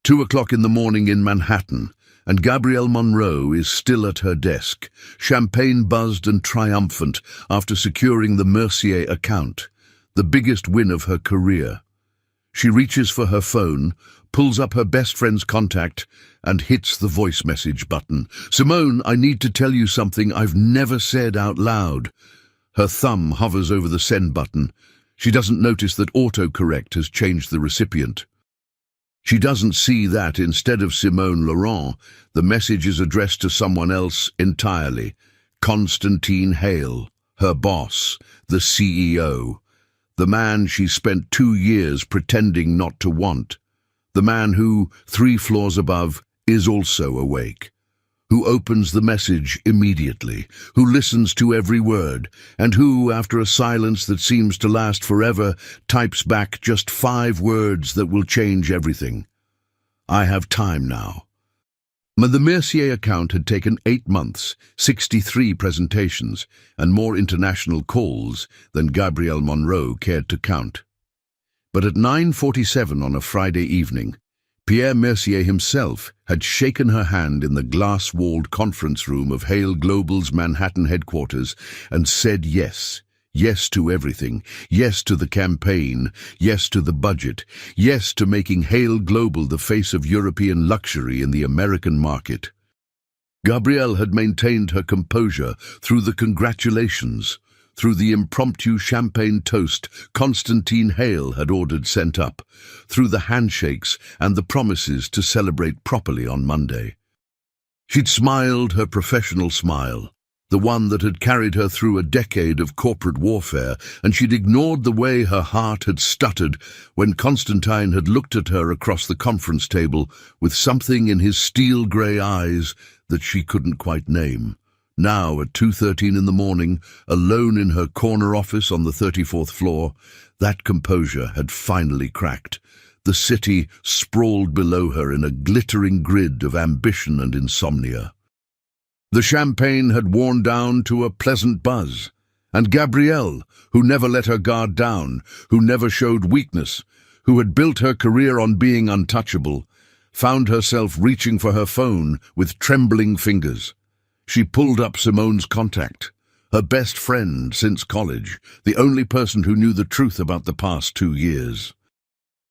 2 o'clock in the morning in Manhattan, and Gabrielle Monroe is still at her desk, champagne buzzed and triumphant after securing the Mercier account, the biggest win of her career. She reaches for her phone, pulls up her best friend's contact, and hits the voice message button. "Simone, I need to tell you something I've never said out loud." Her thumb hovers over the send button. She doesn't notice that autocorrect has changed the recipient. She doesn't see that instead of Simone Laurent, the message is addressed to someone else entirely. Constantine Hale, her boss, the CEO. The man she spent 2 years pretending not to want. The man who, 3 floors above, is also awake. Who opens the message immediately, who listens to every word, and who, after a silence that seems to last forever, types back just 5 words that will change everything. "I have time now." The Mercier account had taken 8 months, 63 presentations, and more international calls than Gabrielle Monroe cared to count. But at 9:47 on a Friday evening, Pierre Mercier himself had shaken her hand in the glass-walled conference room of Hale Global's Manhattan headquarters and said yes. Yes to everything. Yes to the campaign. Yes to the budget. Yes to making Hale Global the face of European luxury in the American market. Gabrielle had maintained her composure through the congratulations, through the impromptu champagne toast Constantine Hale had ordered sent up, through the handshakes and the promises to celebrate properly on Monday. She'd smiled her professional smile, the one that had carried her through a decade of corporate warfare, and she'd ignored the way her heart had stuttered when Constantine had looked at her across the conference table with something in his steel-grey eyes that she couldn't quite name. Now, at 2:13 in the morning, alone in her corner office on the 34th floor, that composure had finally cracked. The city sprawled below her in a glittering grid of ambition and insomnia. The champagne had worn down to a pleasant buzz, and Gabrielle, who never let her guard down, who never showed weakness, who had built her career on being untouchable, found herself reaching for her phone with trembling fingers. She pulled up Simone's contact, her best friend since college, the only person who knew the truth about the past 2 years.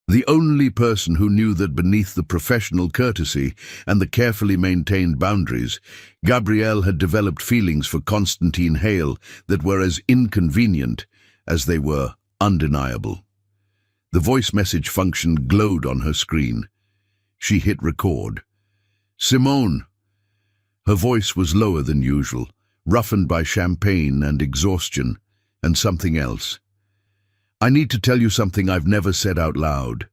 The only person who knew that beneath the professional courtesy and the carefully maintained boundaries, Gabrielle had developed feelings for Constantine Hale that were as inconvenient as they were undeniable. The voice message function glowed on her screen. She hit record. "Simone." Her voice was lower than usual, roughened by champagne and exhaustion, and something else. "I need to tell you something I've never said out loud.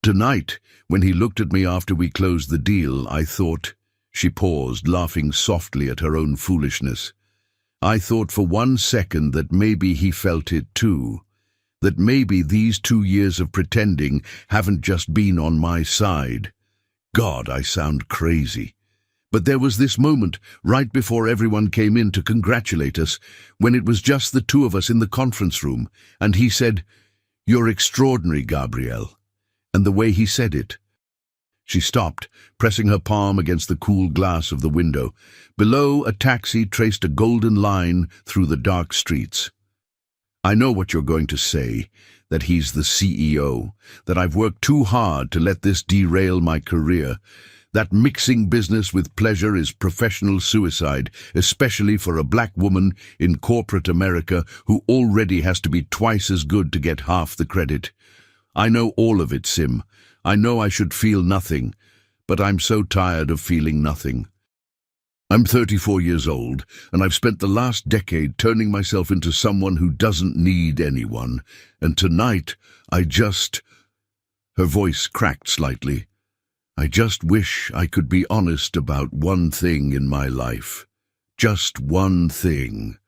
Tonight, when he looked at me after we closed the deal, I thought..." She paused, laughing softly at her own foolishness. "I thought for 1 second that maybe he felt it too. That maybe these 2 years of pretending haven't just been on my side. God, I sound crazy. But there was this moment, right before everyone came in to congratulate us, when it was just the 2 of us in the conference room, and he said, 'You're extraordinary, Gabrielle.' And the way he said it..." She stopped, pressing her palm against the cool glass of the window. Below, a taxi traced a golden line through the dark streets. "I know what you're going to say, that he's the CEO, that I've worked too hard to let this derail my career. That mixing business with pleasure is professional suicide, especially for a black woman in corporate America who already has to be twice as good to get half the credit. I know all of it, Sim. I know I should feel nothing, but I'm so tired of feeling nothing. I'm 34 years old, and I've spent the last decade turning myself into someone who doesn't need anyone, and tonight I just..." Her voice cracked slightly. "I just wish I could be honest about one thing in my life. Just one thing.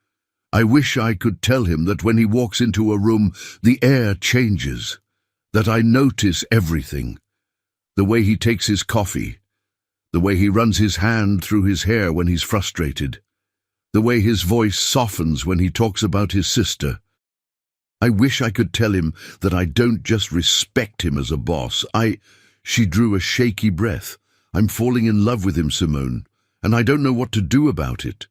I wish I could tell him that when he walks into a room, the air changes. That I notice everything. The way he takes his coffee. The way he runs his hand through his hair when he's frustrated. The way his voice softens when he talks about his sister. I wish I could tell him that I don't just respect him as a boss. She drew a shaky breath. I'm falling in love with him, Simone, and I don't know what to do about it.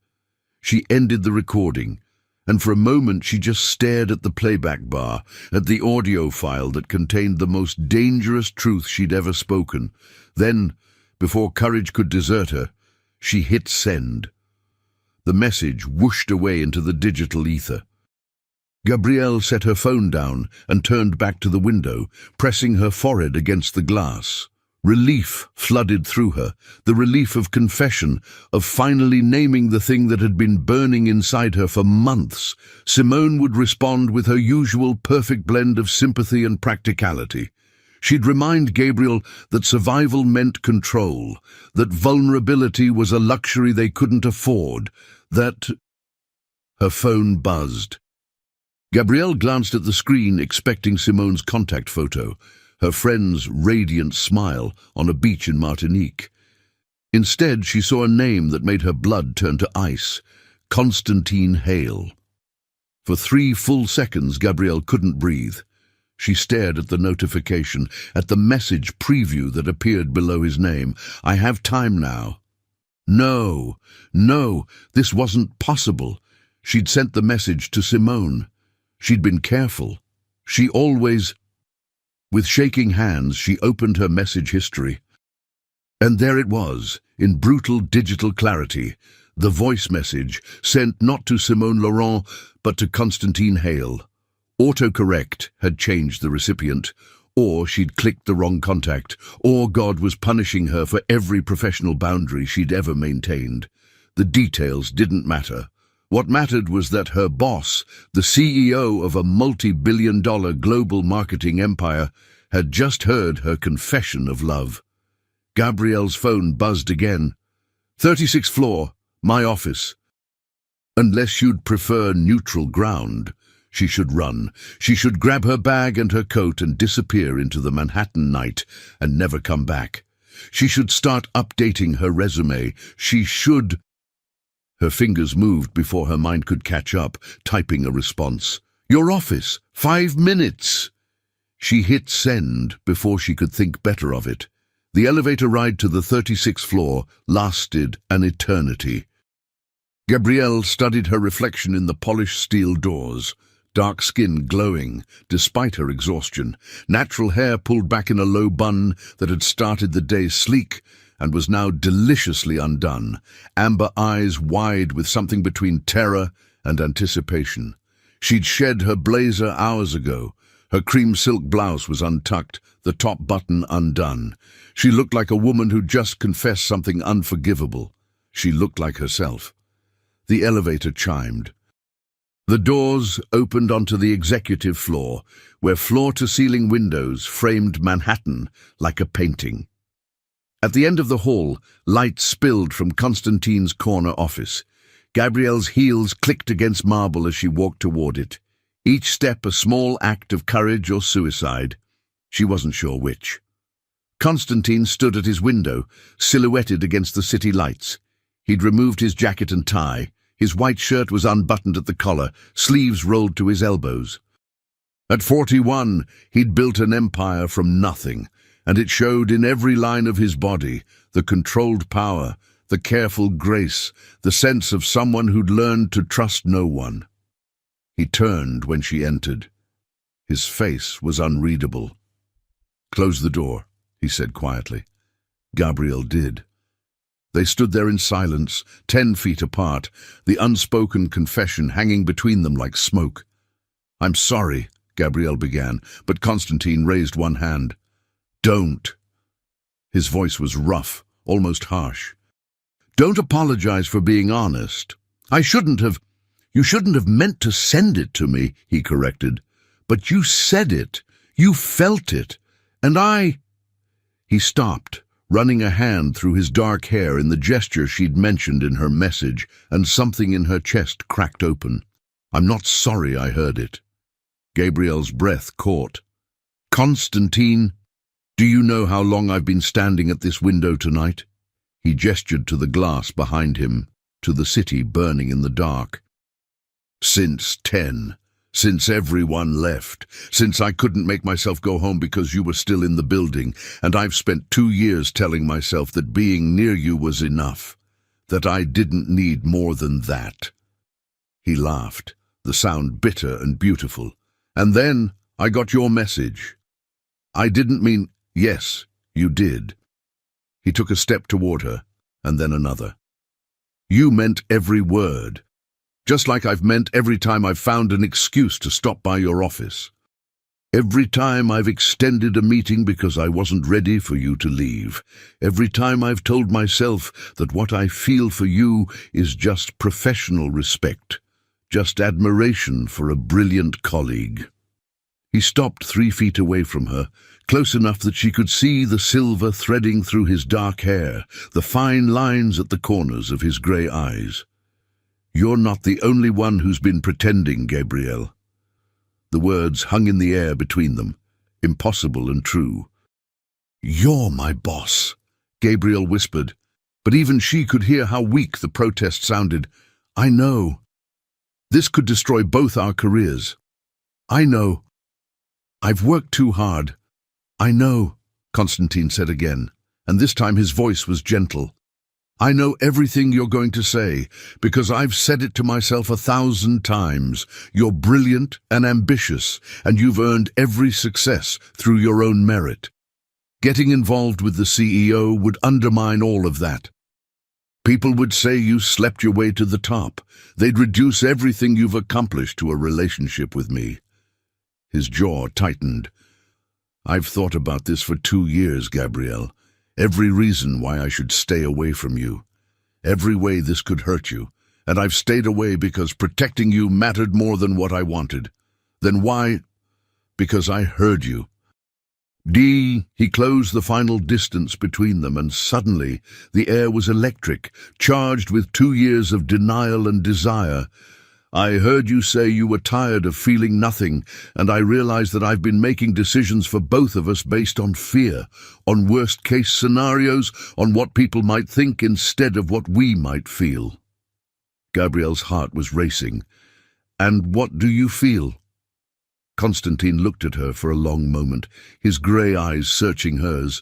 She ended the recording, and for a moment she just stared at the playback bar, at the audio file that contained the most dangerous truth she'd ever spoken. Then, before courage could desert her, she hit send. The message whooshed away into the digital ether. Gabrielle set her phone down and turned back to the window, pressing her forehead against the glass. Relief flooded through her, the relief of confession, of finally naming the thing that had been burning inside her for months. Simone would respond with her usual perfect blend of sympathy and practicality. She'd remind Gabriel that survival meant control, that vulnerability was a luxury they couldn't afford, that... Her phone buzzed. Gabrielle glanced at the screen, expecting Simone's contact photo, her friend's radiant smile on a beach in Martinique. Instead, she saw a name that made her blood turn to ice: Constantine Hale. For 3 full seconds, Gabrielle couldn't breathe. She stared at the notification, at the message preview that appeared below his name. I have time now. No, this wasn't possible. She'd sent the message to Simone. She'd been careful. She always... With shaking hands, she opened her message history. And there it was, in brutal digital clarity, the voice message, sent not to Simone Laurent, but to Constantine Hale. Autocorrect had changed the recipient, or she'd clicked the wrong contact, or God was punishing her for every professional boundary she'd ever maintained. The details didn't matter. What mattered was that her boss, the CEO of a multi-billion-dollar global marketing empire, had just heard her confession of love. Gabrielle's phone buzzed again. 36th floor, my office. Unless you'd prefer neutral ground, she should run. She should grab her bag and her coat and disappear into the Manhattan night and never come back. She should start updating her resume. She should... Her fingers moved before her mind could catch up, typing a response. Your office, 5 minutes. She hit send before she could think better of it. The elevator ride to the 36th floor lasted an eternity. Gabrielle studied her reflection in the polished steel doors, dark skin glowing despite her exhaustion, natural hair pulled back in a low bun that had started the day sleek and was now deliciously undone, amber eyes wide with something between terror and anticipation. She'd shed her blazer hours ago. Her cream silk blouse was untucked, the top button undone. She looked like a woman who'd just confessed something unforgivable. She looked like herself. The elevator chimed. The doors opened onto the executive floor, where floor-to-ceiling windows framed Manhattan like a painting. At the end of the hall, light spilled from Constantine's corner office. Gabrielle's heels clicked against marble as she walked toward it. Each step a small act of courage or suicide. She wasn't sure which. Constantine stood at his window, silhouetted against the city lights. He'd removed his jacket and tie. His white shirt was unbuttoned at the collar, sleeves rolled to his elbows. At 41, he'd built an empire from nothing, and it showed in every line of his body, the controlled power, the careful grace, the sense of someone who'd learned to trust no one. He turned when she entered. His face was unreadable. "Close the door," he said quietly. Gabrielle did. They stood there in silence, 10 feet apart, the unspoken confession hanging between them like smoke. "I'm sorry," Gabrielle began, but Constantine raised one hand. "Don't." His voice was rough, almost harsh. "Don't apologize for being honest. You shouldn't have meant to send it to me," he corrected. "But you said it. You felt it. And I—" He stopped, running a hand through his dark hair in the gesture she'd mentioned in her message, and something in her chest cracked open. "I'm not sorry I heard it." Gabrielle's breath caught. "Constantine, do you know how long I've been standing at this window tonight?" He gestured to the glass behind him, to the city burning in the dark. "Since 10. Since everyone left, since I couldn't make myself go home because you were still in the building, and I've spent 2 years telling myself that being near you was enough, that I didn't need more than that." He laughed, the sound bitter and beautiful. "And then I got your message. I didn't mean—" "Yes, you did." He took a step toward her, and then another. "You meant every word. Just like I've meant every time I've found an excuse to stop by your office. Every time I've extended a meeting because I wasn't ready for you to leave. Every time I've told myself that what I feel for you is just professional respect, just admiration for a brilliant colleague." He stopped 3 feet away from her, close enough that she could see the silver threading through his dark hair, the fine lines at the corners of his grey eyes. "You're not the only one who's been pretending, Gabrielle." The words hung in the air between them, impossible and true. "You're my boss," Gabrielle whispered, but even she could hear how weak the protest sounded. "I know. This could destroy both our careers. I know. I've worked too hard. I know," Constantine said again, and this time his voice was gentle. "I know everything you're going to say, because I've said it to myself 1,000 times. You're brilliant and ambitious, and you've earned every success through your own merit. Getting involved with the CEO would undermine all of that. People would say you slept your way to the top. They'd reduce everything you've accomplished to a relationship with me." His jaw tightened. "I've thought about this for 2 years, Gabrielle. Every reason why I should stay away from you. Every way this could hurt you. And I've stayed away because protecting you mattered more than what I wanted. Then why? Because I heard you." He closed the final distance between them, and suddenly the air was electric, charged with 2 years of denial and desire. "I heard you say you were tired of feeling nothing, and I realized that I've been making decisions for both of us based on fear, on worst-case scenarios, on what people might think instead of what we might feel." Gabrielle's heart was racing. "And what do you feel?" Constantine looked at her for a long moment, his grey eyes searching hers.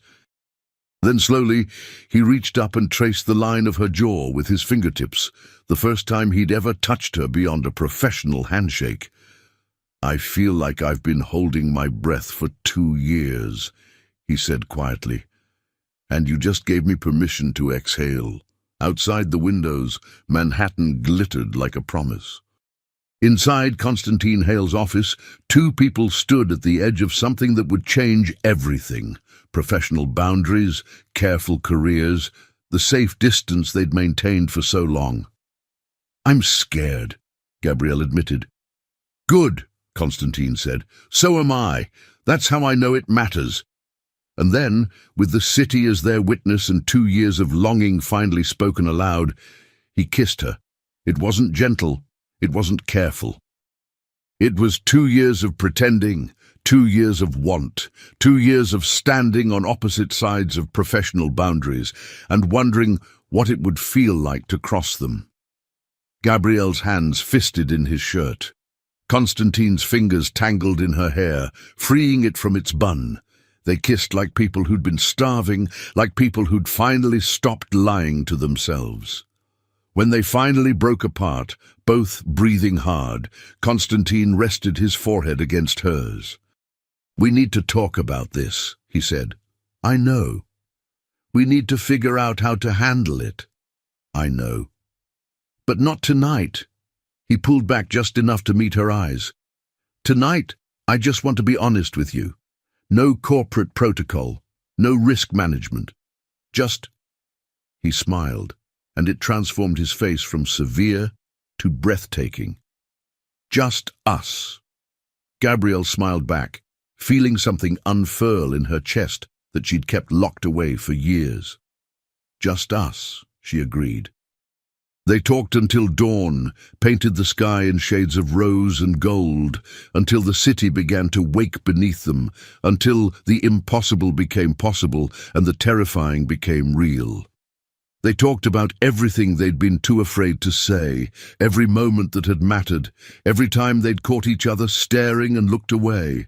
Then slowly he reached up and traced the line of her jaw with his fingertips, the first time he'd ever touched her beyond a professional handshake. "I feel like I've been holding my breath for 2 years, he said quietly. "And you just gave me permission to exhale." Outside the windows, Manhattan glittered like a promise. Inside Constantine Hale's office, 2 people stood at the edge of something that would change everything. Professional boundaries, careful careers, the safe distance they'd maintained for so long. "I'm scared," Gabrielle admitted. "Good," Constantine said. "So am I. That's how I know it matters." And then, with the city as their witness and 2 years of longing finally spoken aloud, he kissed her. It wasn't gentle. It wasn't careful. It was 2 years of pretending, 2 years of want, 2 years of standing on opposite sides of professional boundaries and wondering what it would feel like to cross them. Gabrielle's hands fisted in his shirt. Constantine's fingers tangled in her hair, freeing it from its bun. They kissed like people who'd been starving, like people who'd finally stopped lying to themselves. When they finally broke apart, both breathing hard, Constantine rested his forehead against hers. "We need to talk about this," he said. "I know. We need to figure out how to handle it." "I know. But not tonight." He pulled back just enough to meet her eyes. "Tonight, I just want to be honest with you. No corporate protocol, no risk management. Just—" He smiled, and it transformed his face from severe to breathtaking. "Just us." Gabrielle smiled back, feeling something unfurl in her chest that she'd kept locked away for years. "Just us," she agreed. They talked until dawn, painted the sky in shades of rose and gold, until the city began to wake beneath them, until the impossible became possible and the terrifying became real. They talked about everything they'd been too afraid to say, every moment that had mattered, every time they'd caught each other staring and looked away.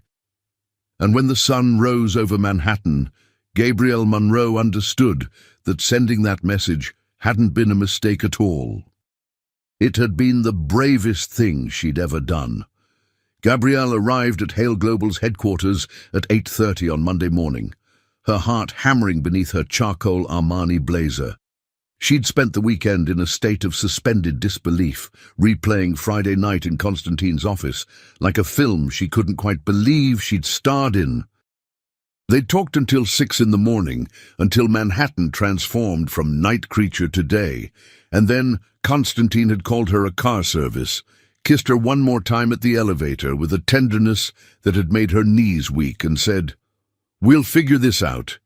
And when the sun rose over Manhattan, Gabrielle Monroe understood that sending that message hadn't been a mistake at all. It had been the bravest thing she'd ever done. Gabrielle arrived at Hale Global's headquarters at 8:30 on Monday morning, her heart hammering beneath her charcoal Armani blazer. She'd spent the weekend in a state of suspended disbelief, replaying Friday night in Constantine's office, like a film she couldn't quite believe she'd starred in. They'd talked until 6 in the morning, until Manhattan transformed from night creature to day, and then Constantine had called her a car service, kissed her one more time at the elevator with a tenderness that had made her knees weak, and said, "We'll figure this out."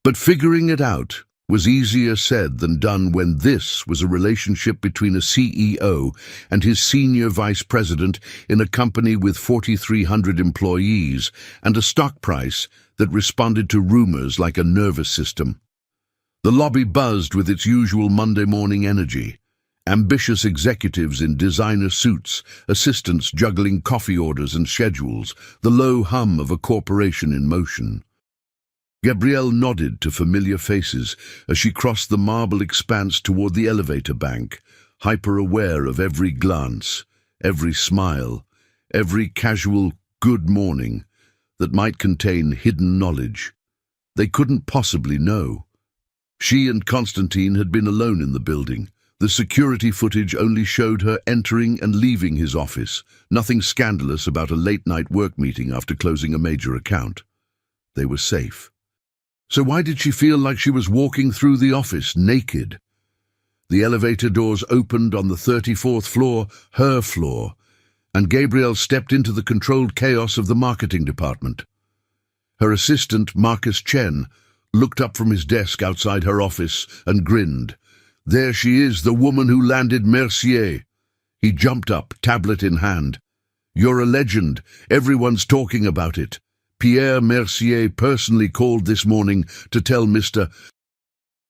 But figuring it out was easier said than done when this was a relationship between a CEO and his senior vice president in a company with 4,300 employees and a stock price that responded to rumors like a nervous system. The lobby buzzed with its usual Monday morning energy. Ambitious executives in designer suits, assistants juggling coffee orders and schedules, the low hum of a corporation in motion. Gabrielle nodded to familiar faces as she crossed the marble expanse toward the elevator bank, hyper-aware of every glance, every smile, every casual "good morning" that might contain hidden knowledge. They couldn't possibly know. She and Constantine had been alone in the building. The security footage only showed her entering and leaving his office, nothing scandalous about a late-night work meeting after closing a major account. They were safe. So why did she feel like she was walking through the office naked? The elevator doors opened on the 34th floor, her floor, and Gabrielle stepped into the controlled chaos of the marketing department. Her assistant, Marcus Chen, looked up from his desk outside her office and grinned. "There she is, the woman who landed Mercier." He jumped up, tablet in hand. "You're a legend. Everyone's talking about it. Pierre Mercier personally called this morning to tell Mr.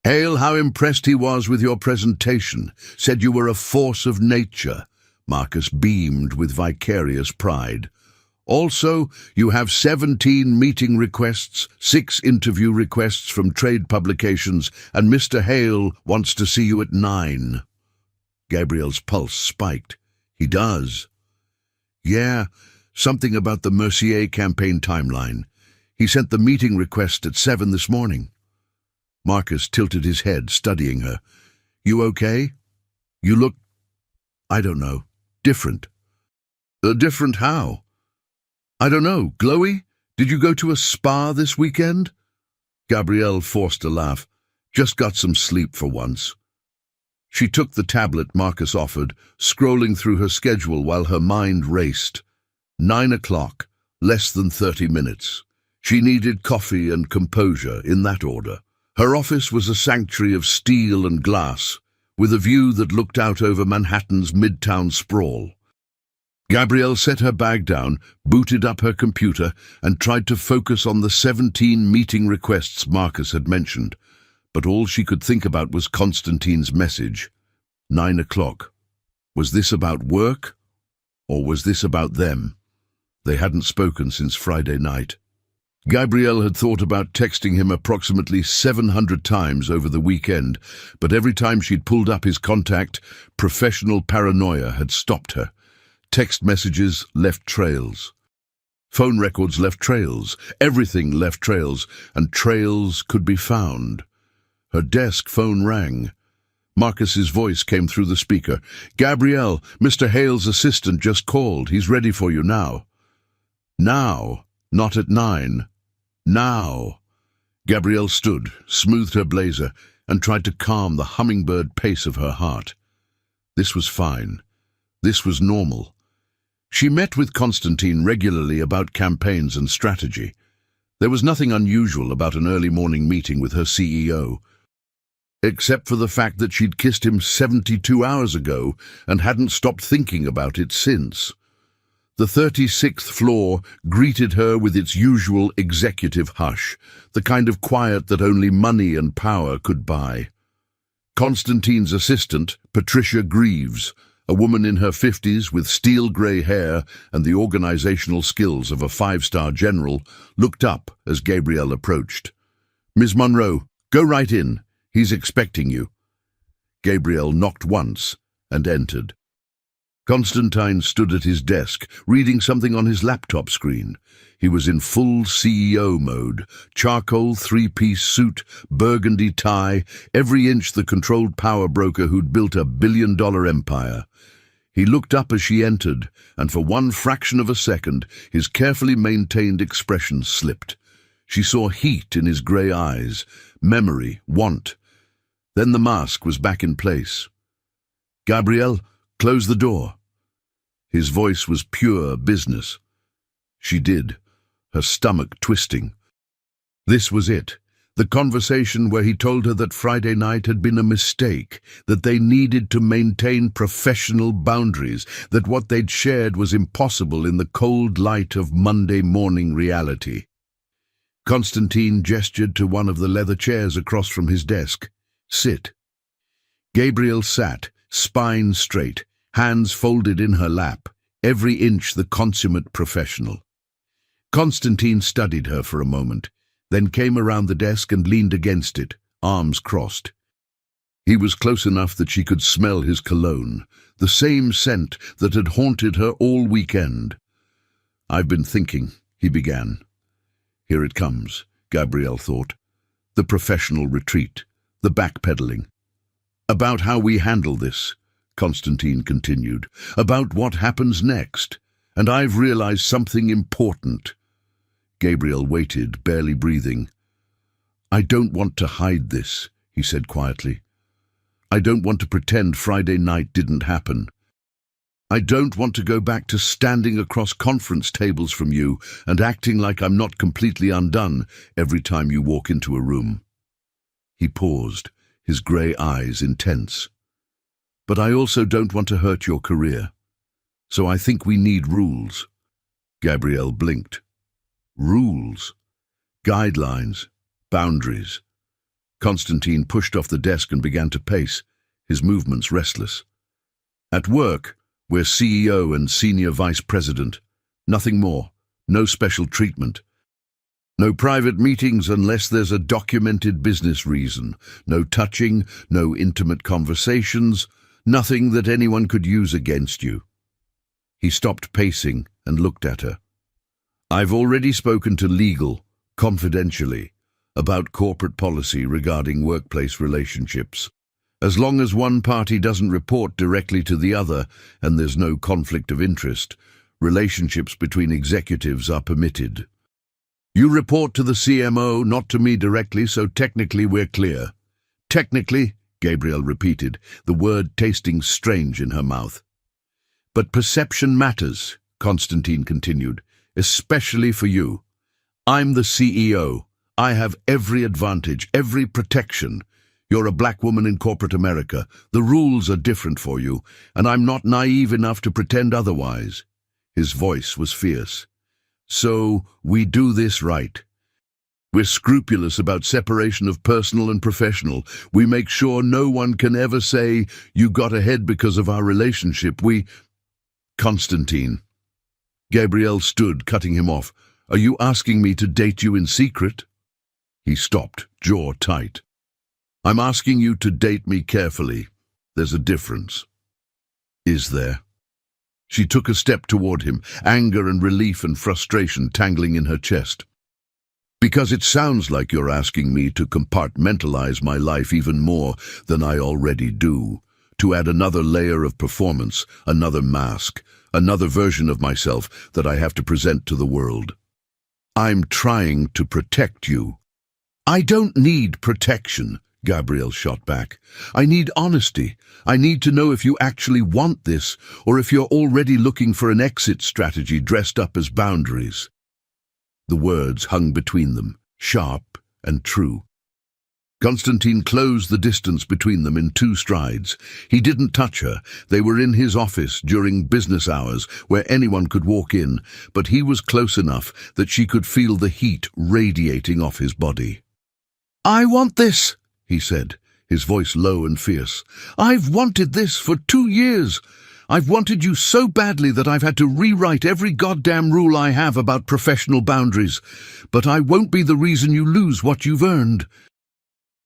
Hale how impressed he was with your presentation. Said you were a force of nature." Marcus beamed with vicarious pride. "Also, you have 17 meeting requests, 6 interview requests from trade publications, and Mr. Hale wants to see you at 9. Gabrielle's pulse spiked. "He does?" "Yeah, something about the Mercier campaign timeline. He sent the meeting request at 7 this morning." Marcus tilted his head, studying her. "You okay? You look, I don't know, different." Different how?" "I don't know, glowy? Did you go to a spa this weekend?" Gabrielle forced a laugh. "Just got some sleep for once." She took the tablet Marcus offered, scrolling through her schedule while her mind raced. 9 o'clock, less than 30 minutes. She needed coffee and composure, in that order. Her office was a sanctuary of steel and glass, with a view that looked out over Manhattan's midtown sprawl. Gabrielle set her bag down, booted up her computer, and tried to focus on the 17 meeting requests Marcus had mentioned. But all she could think about was Constantine's message. 9 o'clock. Was this about work? Or was this about them? They hadn't spoken since Friday night. Gabrielle had thought about texting him approximately 700 times over the weekend, but every time she'd pulled up his contact, professional paranoia had stopped her. Text messages left trails. Phone records left trails. Everything left trails, and trails could be found. Her desk phone rang. Marcus's voice came through the speaker. "Gabrielle, Mr. Hale's assistant just called. He's ready for you now." Now, not at 9. Now. Gabrielle stood, smoothed her blazer, and tried to calm the hummingbird pace of her heart. This was fine. This was normal. She met with Constantine regularly about campaigns and strategy. There was nothing unusual about an early morning meeting with her CEO, except for the fact that she'd kissed him 72 hours ago and hadn't stopped thinking about it since. The 36th floor greeted her with its usual executive hush, the kind of quiet that only money and power could buy. Constantine's assistant, Patricia Greaves, a woman in her 50s with steel-grey hair and the organizational skills of a five-star general, looked up as Gabriel approached. "Miss Monroe, go right in. He's expecting you." Gabriel knocked once and entered. Constantine stood at his desk, reading something on his laptop screen. He was in full CEO mode, charcoal three-piece suit, burgundy tie, every inch the controlled power broker who'd built a billion-dollar empire. He looked up as she entered, and for one fraction of a second, his carefully maintained expression slipped. She saw heat in his grey eyes, memory, want. Then the mask was back in place. "Gabrielle, close the door." His voice was pure business. She did, her stomach twisting. This was it, the conversation where he told her that Friday night had been a mistake, that they needed to maintain professional boundaries, that what they'd shared was impossible in the cold light of Monday morning reality. Constantine gestured to one of the leather chairs across from his desk. "Sit." Gabriel sat, spine straight, hands folded in her lap, every inch the consummate professional. Constantine studied her for a moment, then came around the desk and leaned against it, arms crossed. He was close enough that she could smell his cologne, the same scent that had haunted her all weekend. "I've been thinking," he began. Here it comes, Gabrielle thought. The professional retreat, the backpedaling. "About how we handle this," Constantine continued, "about what happens next. And I've realized something important." Gabriel waited, barely breathing. "I don't want to hide this," he said quietly. "I don't want to pretend Friday night didn't happen. I don't want to go back to standing across conference tables from you and acting like I'm not completely undone every time you walk into a room." He paused, his grey eyes intense. "But I also don't want to hurt your career. So I think we need rules." Gabrielle blinked. Rules? Guidelines? Boundaries? Constantine pushed off the desk and began to pace, his movements restless. "At work, we're CEO and senior vice president. Nothing more. No special treatment. No private meetings unless there's a documented business reason. No touching, no intimate conversations, nothing that anyone could use against you." He stopped pacing and looked at her. "I've already spoken to legal, confidentially, about corporate policy regarding workplace relationships. As long as one party doesn't report directly to the other and there's no conflict of interest, relationships between executives are permitted. You report to the CMO, not to me directly, so technically we're clear." "Technically," Gabrielle repeated, the word tasting strange in her mouth. "But perception matters," Constantine continued, "especially for you. I'm the CEO. I have every advantage, every protection. You're a black woman in corporate America. The rules are different for you, and I'm not naive enough to pretend otherwise." His voice was fierce. "So we do this right. We're scrupulous about separation of personal and professional. We make sure no one can ever say, 'You got ahead because of our relationship.' We—" "Constantine." Gabrielle stood, cutting him off. "Are you asking me to date you in secret?" He stopped, jaw tight. "I'm asking you to date me carefully. There's a difference." "Is there?" She took a step toward him, anger and relief and frustration tangling in her chest. "Because it sounds like you're asking me to compartmentalize my life even more than I already do, to add another layer of performance, another mask, another version of myself that I have to present to the world. I'm trying to protect you." "I don't need protection," Gabrielle shot back. "I need honesty. I need to know if you actually want this, or if you're already looking for an exit strategy dressed up as boundaries." The words hung between them, sharp and true. Constantine closed the distance between them in 2 strides. He didn't touch her. They were in his office during business hours, where anyone could walk in, but he was close enough that she could feel the heat radiating off his body. "I want this," he said, his voice low and fierce. "I've wanted this for 2 years. I've wanted you so badly that I've had to rewrite every goddamn rule I have about professional boundaries. But I won't be the reason you lose what you've earned.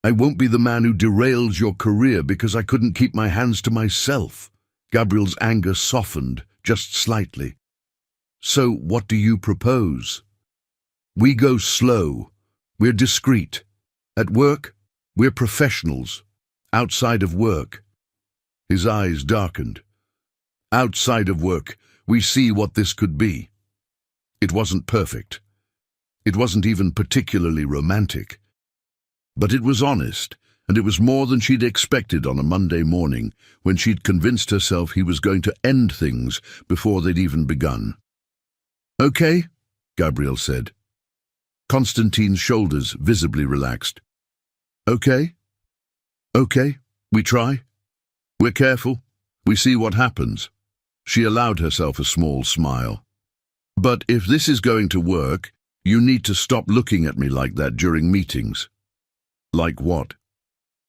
I won't be the man who derails your career because I couldn't keep my hands to myself." Gabriel's anger softened, just slightly. "So what do you propose?" "We go slow. We're discreet. At work, we're professionals. Outside of work." His eyes darkened. "Outside of work, we see what this could be." It wasn't perfect. It wasn't even particularly romantic. But it was honest, and it was more than she'd expected on a Monday morning, when she'd convinced herself he was going to end things before they'd even begun. "Okay," Gabriel said. Constantine's shoulders visibly relaxed. "Okay? Okay, we try. We're careful. We see what happens." She allowed herself a small smile. "But if this is going to work, you need to stop looking at me like that during meetings." "Like what?"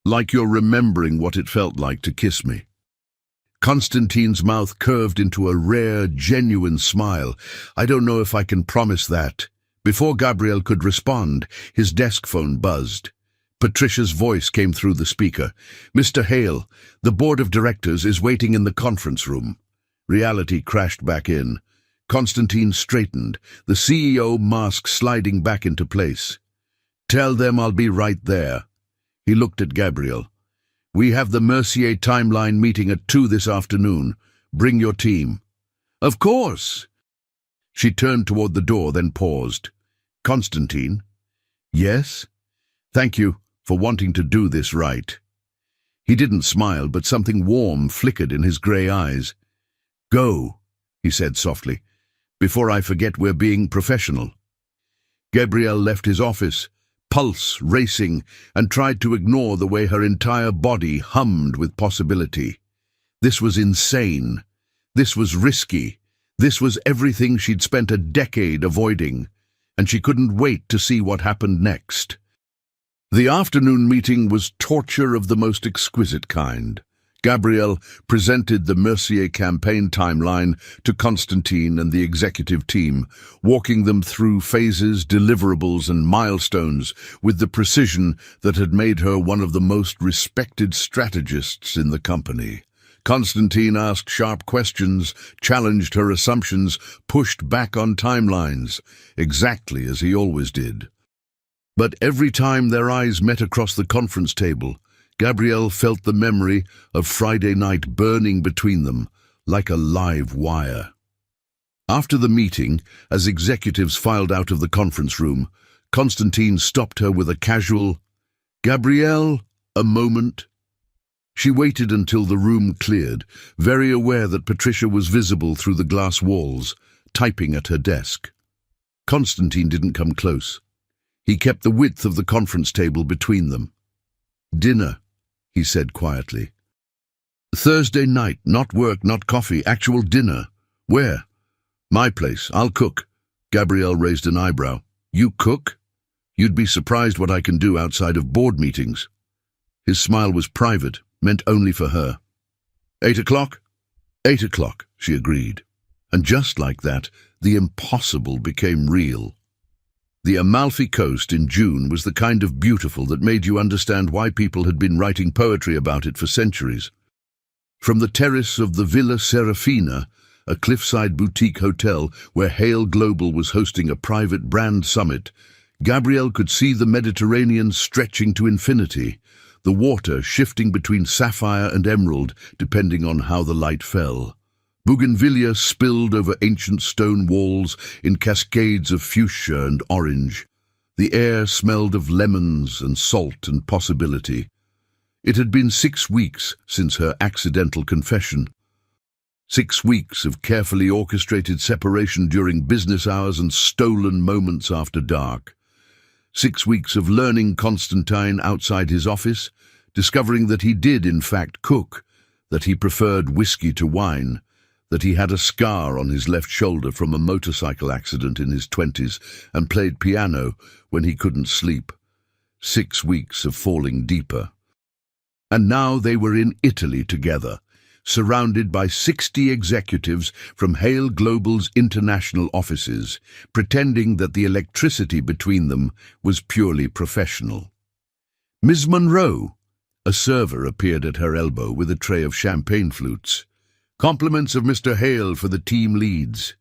"Like you're remembering what it felt like to kiss me." Constantine's mouth curved into a rare, genuine smile. "I don't know if I can promise that." Before Gabriel could respond, his desk phone buzzed. Patricia's voice came through the speaker. "Mr. Hale, the board of directors is waiting in the conference room." Reality crashed back in. Constantine straightened, the CEO mask sliding back into place. "Tell them I'll be right there." He looked at Gabriel. "We have the Mercier timeline meeting at 2 this afternoon. Bring your team." "Of course." She turned toward the door, then paused. "Constantine?" "Yes?" "Thank you for wanting to do this right." He didn't smile, but something warm flickered in his grey eyes. "Go," he said softly. "Before I forget we're being professional." Gabrielle left his office, pulse racing, and tried to ignore the way her entire body hummed with possibility. This was insane. This was risky. This was everything she'd spent a decade avoiding, and she couldn't wait to see what happened next. The afternoon meeting was torture of the most exquisite kind. Gabrielle presented the Mercier campaign timeline to Constantine and the executive team, walking them through phases, deliverables, and milestones with the precision that had made her one of the most respected strategists in the company. Constantine asked sharp questions, challenged her assumptions, pushed back on timelines, exactly as he always did. But every time their eyes met across the conference table, Gabrielle felt the memory of Friday night burning between them like a live wire. After the meeting, as executives filed out of the conference room, Constantine stopped her with a casual, "Gabrielle, a moment." She waited until the room cleared, very aware that Patricia was visible through the glass walls, typing at her desk. Constantine didn't come close. He kept the width of the conference table between them. "Dinner," he said quietly. "Thursday night, not work, not coffee, actual dinner. Where?" "My place, I'll cook." Gabrielle raised an eyebrow. "You cook? You'd be surprised what I can do outside of board meetings." His smile was private, meant only for her. 8 o'clock? 8 o'clock, she agreed. And just like that, the impossible became real. The Amalfi Coast in June was the kind of beautiful that made you understand why people had been writing poetry about it for centuries. From the terrace of the Villa Serafina, a cliffside boutique hotel where Hale Global was hosting a private brand summit, Gabrielle could see the Mediterranean stretching to infinity, the water shifting between sapphire and emerald depending on how the light fell. Bougainvillea spilled over ancient stone walls in cascades of fuchsia and orange. The air smelled of lemons and salt and possibility. It had been 6 weeks since her accidental confession. 6 weeks of carefully orchestrated separation during business hours and stolen moments after dark. 6 weeks of learning Constantine outside his office, discovering that he did in fact cook, that he preferred whiskey to wine, that he had a scar on his left shoulder from a motorcycle accident in his 20s and played piano when he couldn't sleep. 6 weeks of falling deeper. And now they were in Italy together, surrounded by 60 executives from Hale Global's international offices, pretending that the electricity between them was purely professional. Ms. Monroe, a server, appeared at her elbow with a tray of champagne flutes. Compliments of Mr. Hale for the team leads.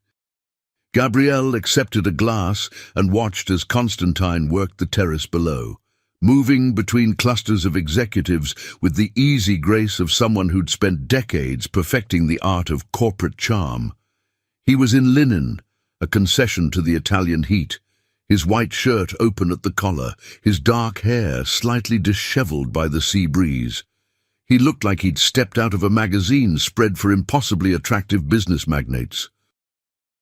Gabrielle accepted a glass and watched as Constantine worked the terrace below, moving between clusters of executives with the easy grace of someone who'd spent decades perfecting the art of corporate charm. He was in linen, a concession to the Italian heat, his white shirt open at the collar, his dark hair slightly disheveled by the sea breeze. He looked like he'd stepped out of a magazine spread for impossibly attractive business magnates.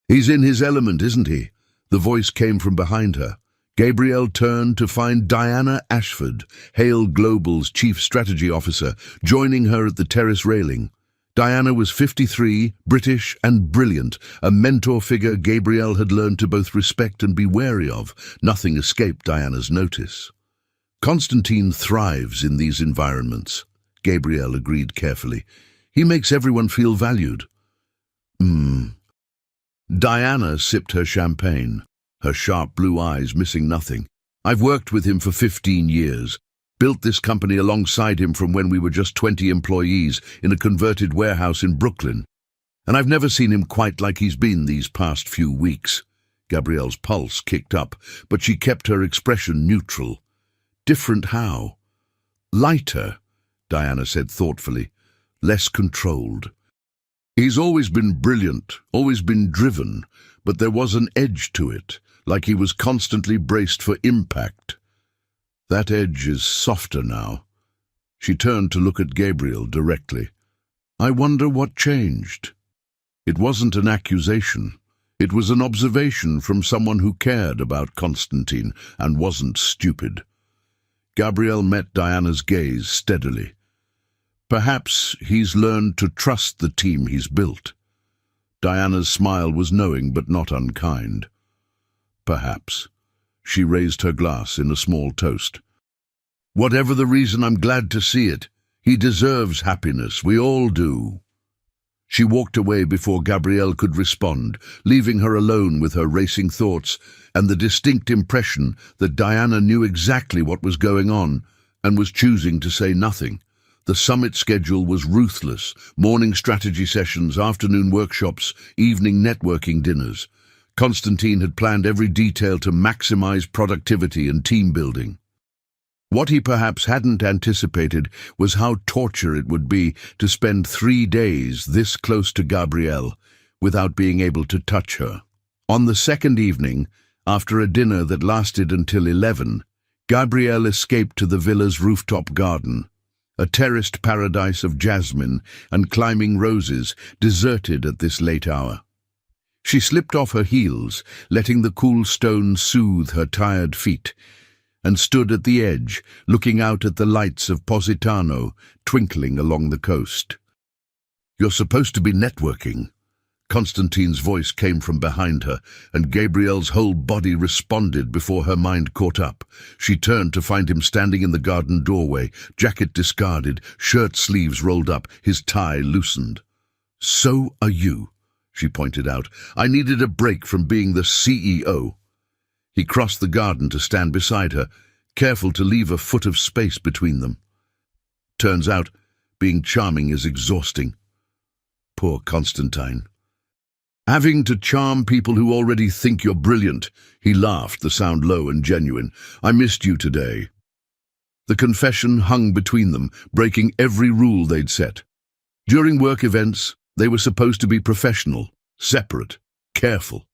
"He's in his element, isn't he?" The voice came from behind her. Gabrielle turned to find Diana Ashford, Hale Global's chief strategy officer, joining her at the terrace railing. Diana was 53, British and brilliant, a mentor figure Gabrielle had learned to both respect and be wary of. Nothing escaped Diana's notice. "Constantine thrives in these environments," Gabrielle agreed carefully. "He makes everyone feel valued." Diana sipped her champagne, her sharp blue eyes missing nothing. "I've worked with him for 15 years, built this company alongside him from when we were just 20 employees in a converted warehouse in Brooklyn. And I've never seen him quite like he's been these past few weeks." Gabrielle's pulse kicked up, but she kept her expression neutral. "Different how?" "Lighter," Diana said thoughtfully. "Less controlled. He's always been brilliant, always been driven, but there was an edge to it, like he was constantly braced for impact. That edge is softer now." She turned to look at Gabriel directly. "I wonder what changed." It wasn't an accusation. It was an observation from someone who cared about Constantine and wasn't stupid. Gabrielle met Diana's gaze steadily. "Perhaps he's learned to trust the team he's built." Diana's smile was knowing but not unkind. "Perhaps." She raised her glass in a small toast. "Whatever the reason, I'm glad to see it. He deserves happiness. We all do." She walked away before Gabrielle could respond, leaving her alone with her racing thoughts and the distinct impression that Diana knew exactly what was going on and was choosing to say nothing. The summit schedule was ruthless: morning strategy sessions, afternoon workshops, evening networking dinners. Constantine had planned every detail to maximize productivity and team building. What he perhaps hadn't anticipated was how torture it would be to spend 3 days this close to Gabrielle without being able to touch her. On the second evening, after a dinner that lasted until 11, Gabrielle escaped to the villa's rooftop garden, a terraced paradise of jasmine and climbing roses, deserted at this late hour. She slipped off her heels, letting the cool stone soothe her tired feet, and stood at the edge, looking out at the lights of Positano twinkling along the coast. "You're supposed to be networking." Constantine's voice came from behind her, and Gabrielle's whole body responded before her mind caught up. She turned to find him standing in the garden doorway, jacket discarded, shirt sleeves rolled up, his tie loosened. "So are you," she pointed out. "I needed a break from being the CEO." He crossed the garden to stand beside her, careful to leave a foot of space between them. "Turns out, being charming is exhausting." Poor Constantine. "Having to charm people who already think you're brilliant," he laughed, the sound low and genuine. "I missed you today." The confession hung between them, breaking every rule they'd set. During work events, they were supposed to be professional, separate, careful.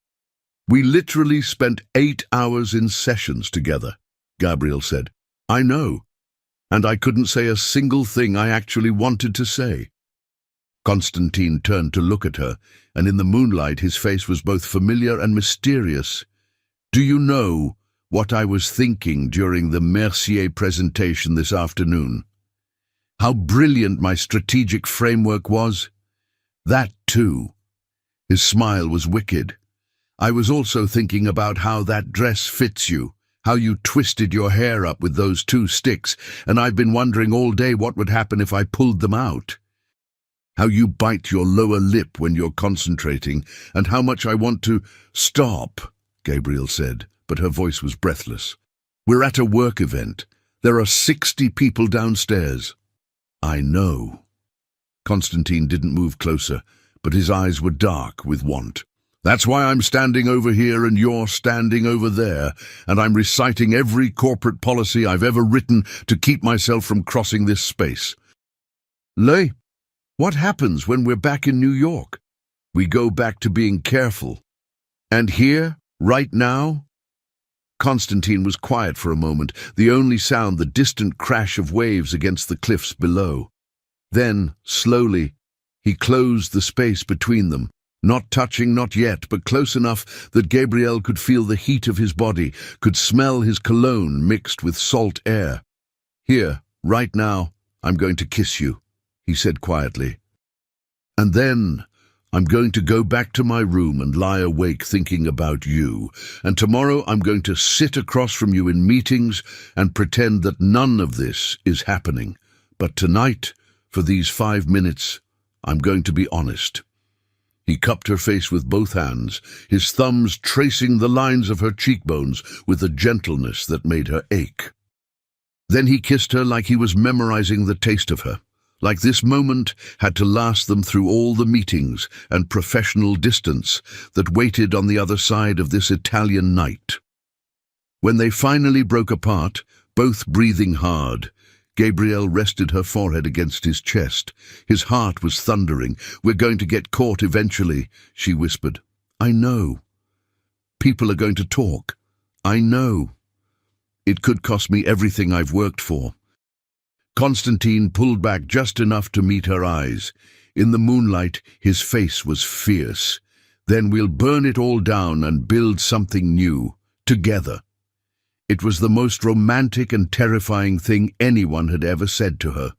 "We literally spent 8 hours in sessions together," Gabrielle said. "I know, and I couldn't say a single thing I actually wanted to say." Constantine turned to look at her, and in the moonlight his face was both familiar and mysterious. "Do you know what I was thinking during the Mercier presentation this afternoon? How brilliant my strategic framework was? That too." His smile was wicked. "I was also thinking about how that dress fits you, How you twisted your hair up with those two sticks, and I've been wondering all day what would happen if I pulled them out. How you bite your lower lip when you're concentrating, and how much I want to stop, Gabriel said, but her voice was breathless. We're at a work event. There are 60 people downstairs. I know. Constantine didn't move closer, but his eyes were dark with want. That's why I'm standing over here and you're standing over there, and I'm reciting every corporate policy I've ever written to keep myself from crossing this space. Lay, what happens when we're back in New York? We go back to being careful. And here, right now? Constantine was quiet for a moment, the only sound the distant crash of waves against the cliffs below. Then, slowly, he closed the space between them, not touching, not yet, but close enough that Gabriel could feel the heat of his body, could smell his cologne mixed with salt air. Here, right now, I'm going to kiss you, he said quietly. And then I'm going to go back to my room and lie awake thinking about you, and tomorrow I'm going to sit across from you in meetings and pretend that none of this is happening. But tonight, for these 5 minutes, I'm going to be honest. He cupped her face with both hands, his thumbs tracing the lines of her cheekbones with a gentleness that made her ache. Then he kissed her like he was memorizing the taste of her, like this moment had to last them through all the meetings and professional distance that waited on the other side of this Italian night. When they finally broke apart, both breathing hard, Gabrielle rested her forehead against his chest. His heart was thundering. We're going to get caught eventually, she whispered. I know. People are going to talk. I know. It could cost me everything I've worked for. Constantine pulled back just enough to meet her eyes. In the moonlight, his face was fierce. Then we'll burn it all down and build something new, together. It was the most romantic and terrifying thing anyone had ever said to her.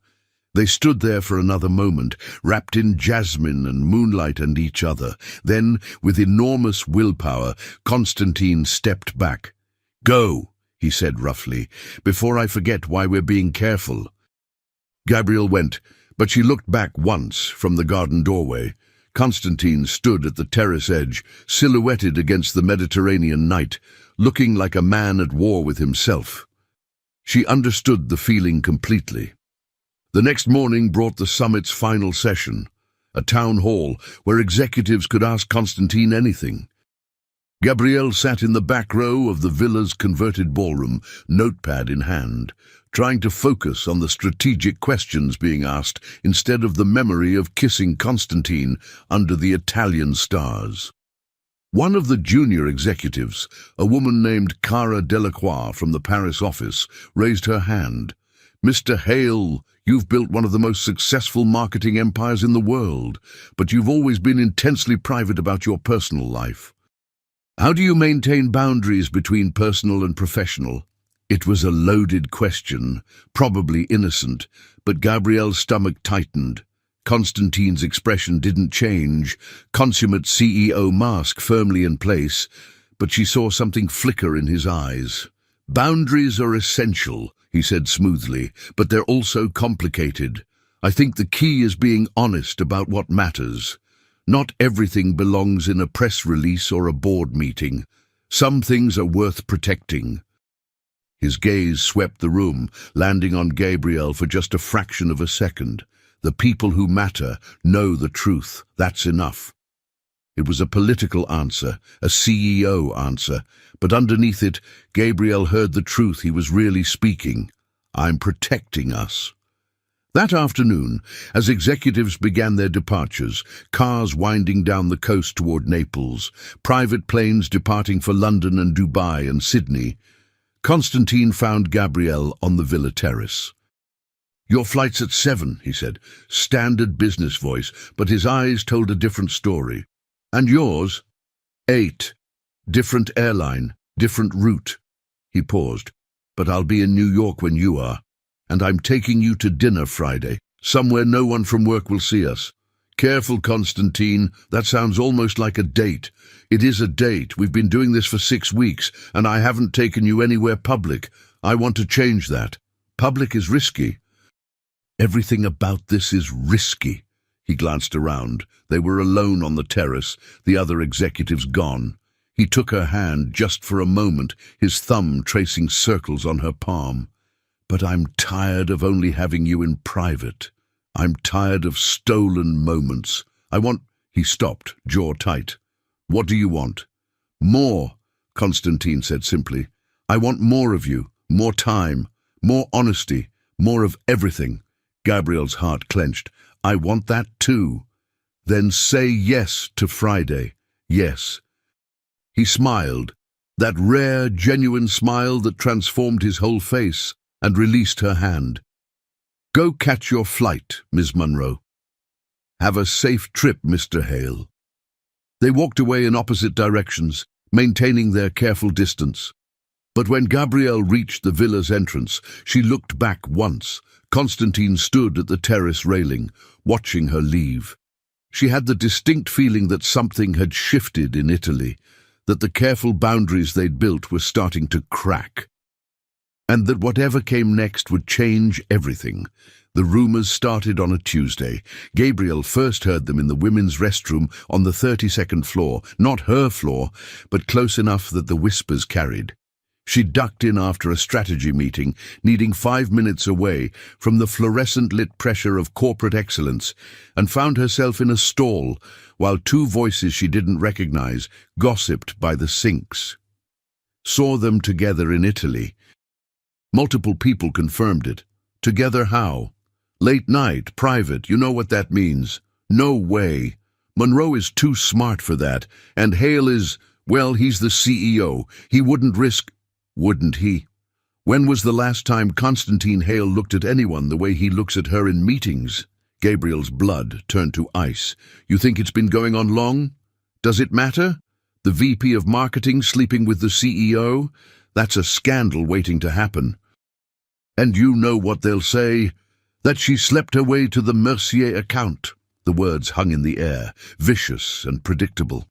They stood there for another moment, wrapped in jasmine and moonlight and each other. Then, with enormous willpower, Constantine stepped back. Go, he said roughly, before I forget why we're being careful. Gabrielle went, but she looked back once from the garden doorway. Constantine stood at the terrace edge, silhouetted against the Mediterranean night, looking like a man at war with himself. She understood the feeling completely. The next morning brought the summit's final session, a town hall where executives could ask Constantine anything. Gabrielle sat in the back row of the villa's converted ballroom, notepad in hand, trying to focus on the strategic questions being asked instead of the memory of kissing Constantine under the Italian stars. One of the junior executives, a woman named Cara Delacroix from the Paris office, raised her hand. Mr. Hale, you've built one of the most successful marketing empires in the world, but you've always been intensely private about your personal life. How do you maintain boundaries between personal and professional? It was a loaded question, probably innocent, but Gabrielle's stomach tightened. Constantine's expression didn't change, consummate CEO mask firmly in place, but she saw something flicker in his eyes. Boundaries are essential, he said smoothly, but they're also complicated. I think the key is being honest about what matters. Not everything belongs in a press release or a board meeting. Some things are worth protecting. His gaze swept the room, landing on Gabrielle for just a fraction of a second. The people who matter know the truth. That's enough. It was a political answer, a CEO answer, but underneath it, Gabriel heard the truth he was really speaking. I'm protecting us. That afternoon, as executives began their departures, cars winding down the coast toward Naples, private planes departing for London and Dubai and Sydney, Constantine found Gabrielle on the villa terrace. Your flight's at 7, he said, standard business voice, but his eyes told a different story. And yours? 8. Different airline, different route. He paused. But I'll be in New York when you are. And I'm taking you to dinner Friday, somewhere no one from work will see us. Careful, Constantine. That sounds almost like a date. It is a date. We've been doing this for 6 weeks, and I haven't taken you anywhere public. I want to change that. Public is risky. Everything about this is risky. He glanced around. They were alone on the terrace, the other executives gone. He took her hand just for a moment, his thumb tracing circles on her palm. But I'm tired of only having you in private. I'm tired of stolen moments. I want— He stopped, jaw tight. What do you want? More, Constantine said simply. I want more of you, more time, more honesty, more of everything. Gabrielle's heart clenched. I want that too. Then say yes to Friday. Yes. He smiled, that rare, genuine smile that transformed his whole face, and released her hand. Go catch your flight, Ms. Munro. Have a safe trip, Mr. Hale. They walked away in opposite directions, maintaining their careful distance. But when Gabrielle reached the villa's entrance, she looked back once. Constantine stood at the terrace railing, watching her leave. She had the distinct feeling that something had shifted in Italy, that the careful boundaries they'd built were starting to crack, and that whatever came next would change everything. The rumors started on a Tuesday. Gabrielle first heard them in the women's restroom on the 32nd floor, not her floor, but close enough that the whispers carried. She ducked in after a strategy meeting, needing 5 minutes away from the fluorescent-lit pressure of corporate excellence, and found herself in a stall, while 2 voices she didn't recognize gossiped by the sinks. Saw them together in Italy. Multiple people confirmed it. Together how? Late night, private, you know what that means. No way. Monroe is too smart for that, and Hale is, well, he's the CEO. He wouldn't risk— Wouldn't he? When was the last time Constantine Hale looked at anyone the way he looks at her in meetings? Gabriel's blood turned to ice. You think it's been going on long? Does it matter? The VP of Marketing sleeping with the CEO? That's a scandal waiting to happen. And you know what they'll say? That she slept her way to the Mercier account. The words hung in the air, vicious and predictable.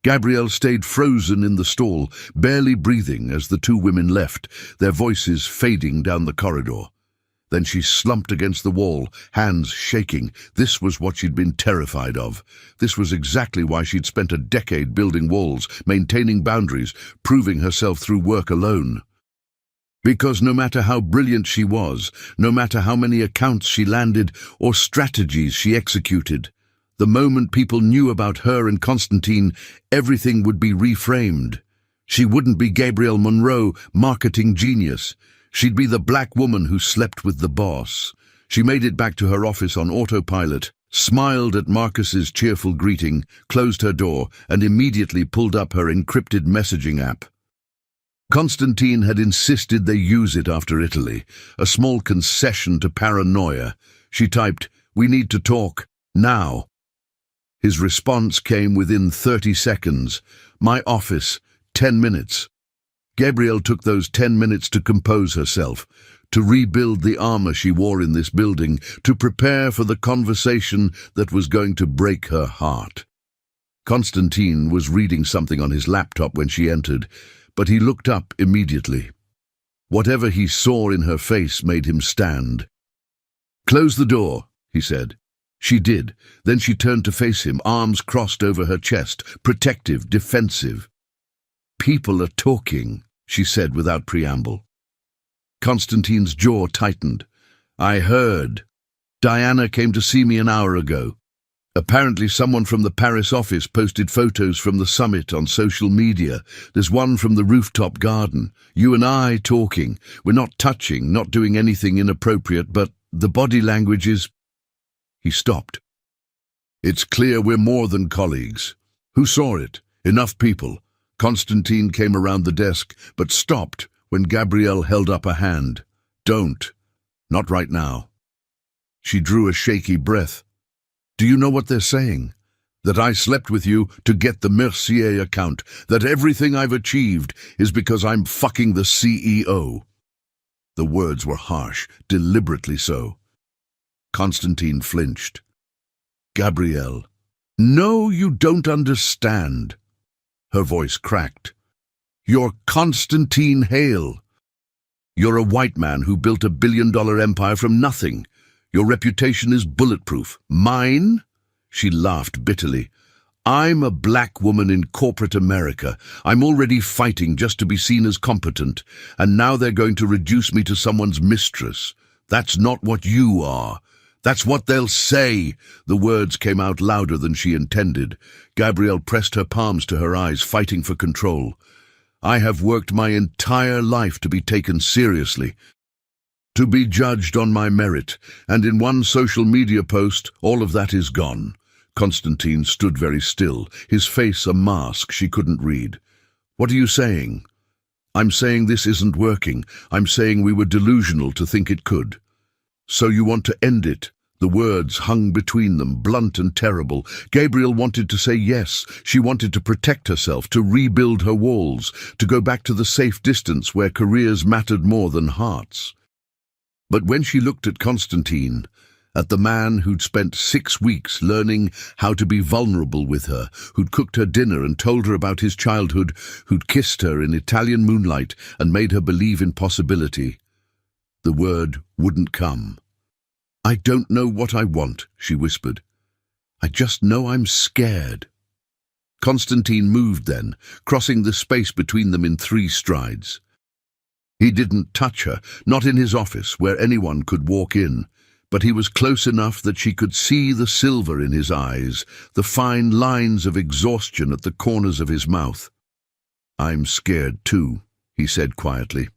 Gabrielle stayed frozen in the stall, barely breathing as the 2 women left, their voices fading down the corridor. Then she slumped against the wall, hands shaking. This was what she'd been terrified of. This was exactly why she'd spent a decade building walls, maintaining boundaries, proving herself through work alone. Because no matter how brilliant she was, no matter how many accounts she landed or strategies she executed, the moment people knew about her and Constantine, everything would be reframed. She wouldn't be Gabrielle Monroe, marketing genius. She'd be the black woman who slept with the boss. She made it back to her office on autopilot, smiled at Marcus's cheerful greeting, closed her door, and immediately pulled up her encrypted messaging app. Constantine had insisted they use it after Italy, a small concession to paranoia. She typed, "We need to talk, now." His response came within 30 seconds. "My office, 10 minutes. Gabrielle took those 10 minutes to compose herself, to rebuild the armor she wore in this building, to prepare for the conversation that was going to break her heart. Constantine was reading something on his laptop when she entered, but he looked up immediately. Whatever he saw in her face made him stand. "Close the door," he said. She did. Then she turned to face him, arms crossed over her chest, protective, defensive. "People are talking," she said without preamble. Constantine's jaw tightened. "I heard. Diana came to see me an hour ago. Apparently someone from the Paris office posted photos from the summit on social media. There's one from the rooftop garden. You and I talking. We're not touching, not doing anything inappropriate, but the body language is—" He stopped. "It's clear we're more than colleagues. Who saw it? Enough people." Constantine came around the desk, but stopped when Gabrielle held up a hand. "Don't. Not right now." She drew a shaky breath. "Do you know what they're saying? That I slept with you to get the Mercier account, that everything I've achieved is because I'm fucking the CEO." The words were harsh, deliberately so. Constantine flinched. Gabrielle. No, you don't understand. Her voice cracked. You're Constantine Hale. You're a white man who built a billion-dollar empire from nothing. Your reputation is bulletproof. Mine? She laughed bitterly. I'm a black woman in corporate America. I'm already fighting just to be seen as competent, and now they're going to reduce me to someone's mistress. That's not what you are. That's what they'll say. The words came out louder than she intended. Gabrielle pressed her palms to her eyes, fighting for control. I have worked my entire life to be taken seriously, to be judged on my merit, and in one social media post, all of that is gone. Constantine stood very still, his face a mask she couldn't read. What are you saying? I'm saying this isn't working. I'm saying we were delusional to think it could. So you want to end it? The words hung between them, blunt and terrible. Gabrielle wanted to say yes. She wanted to protect herself, to rebuild her walls, to go back to the safe distance where careers mattered more than hearts. But when she looked at Constantine, at the man who'd spent 6 weeks learning how to be vulnerable with her, who'd cooked her dinner and told her about his childhood, who'd kissed her in Italian moonlight and made her believe in possibility, the word wouldn't come. I don't know what I want, she whispered. I just know I'm scared. Constantine moved then, crossing the space between them in 3 strides. He didn't touch her, not in his office where anyone could walk in, but he was close enough that she could see the silver in his eyes, the fine lines of exhaustion at the corners of his mouth. I'm scared too, he said quietly.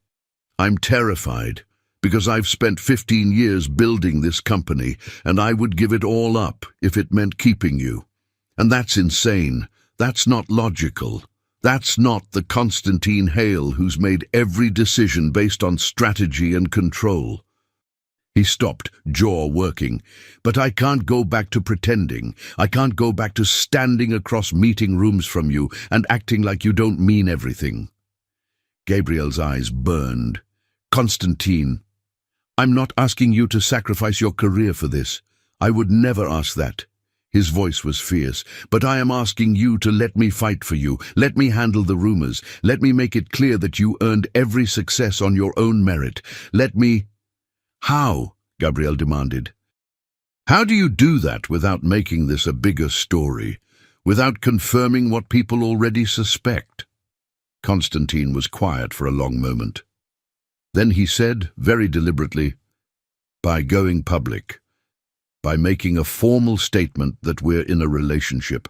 I'm terrified, because I've spent 15 years building this company, and I would give it all up if it meant keeping you. And that's insane. That's not logical. That's not the Constantine Hale who's made every decision based on strategy and control. He stopped, jaw working. But I can't go back to pretending. I can't go back to standing across meeting rooms from you and acting like you don't mean everything. Gabrielle's eyes burned. Constantine, I'm not asking you to sacrifice your career for this. I would never ask that. His voice was fierce. But I am asking you to let me fight for you. Let me handle the rumors. Let me make it clear that you earned every success on your own merit. Let me... How? Gabrielle demanded. How do you do that without making this a bigger story? Without confirming what people already suspect? Constantine was quiet for a long moment. Then he said, very deliberately, by going public, by making a formal statement that we're in a relationship,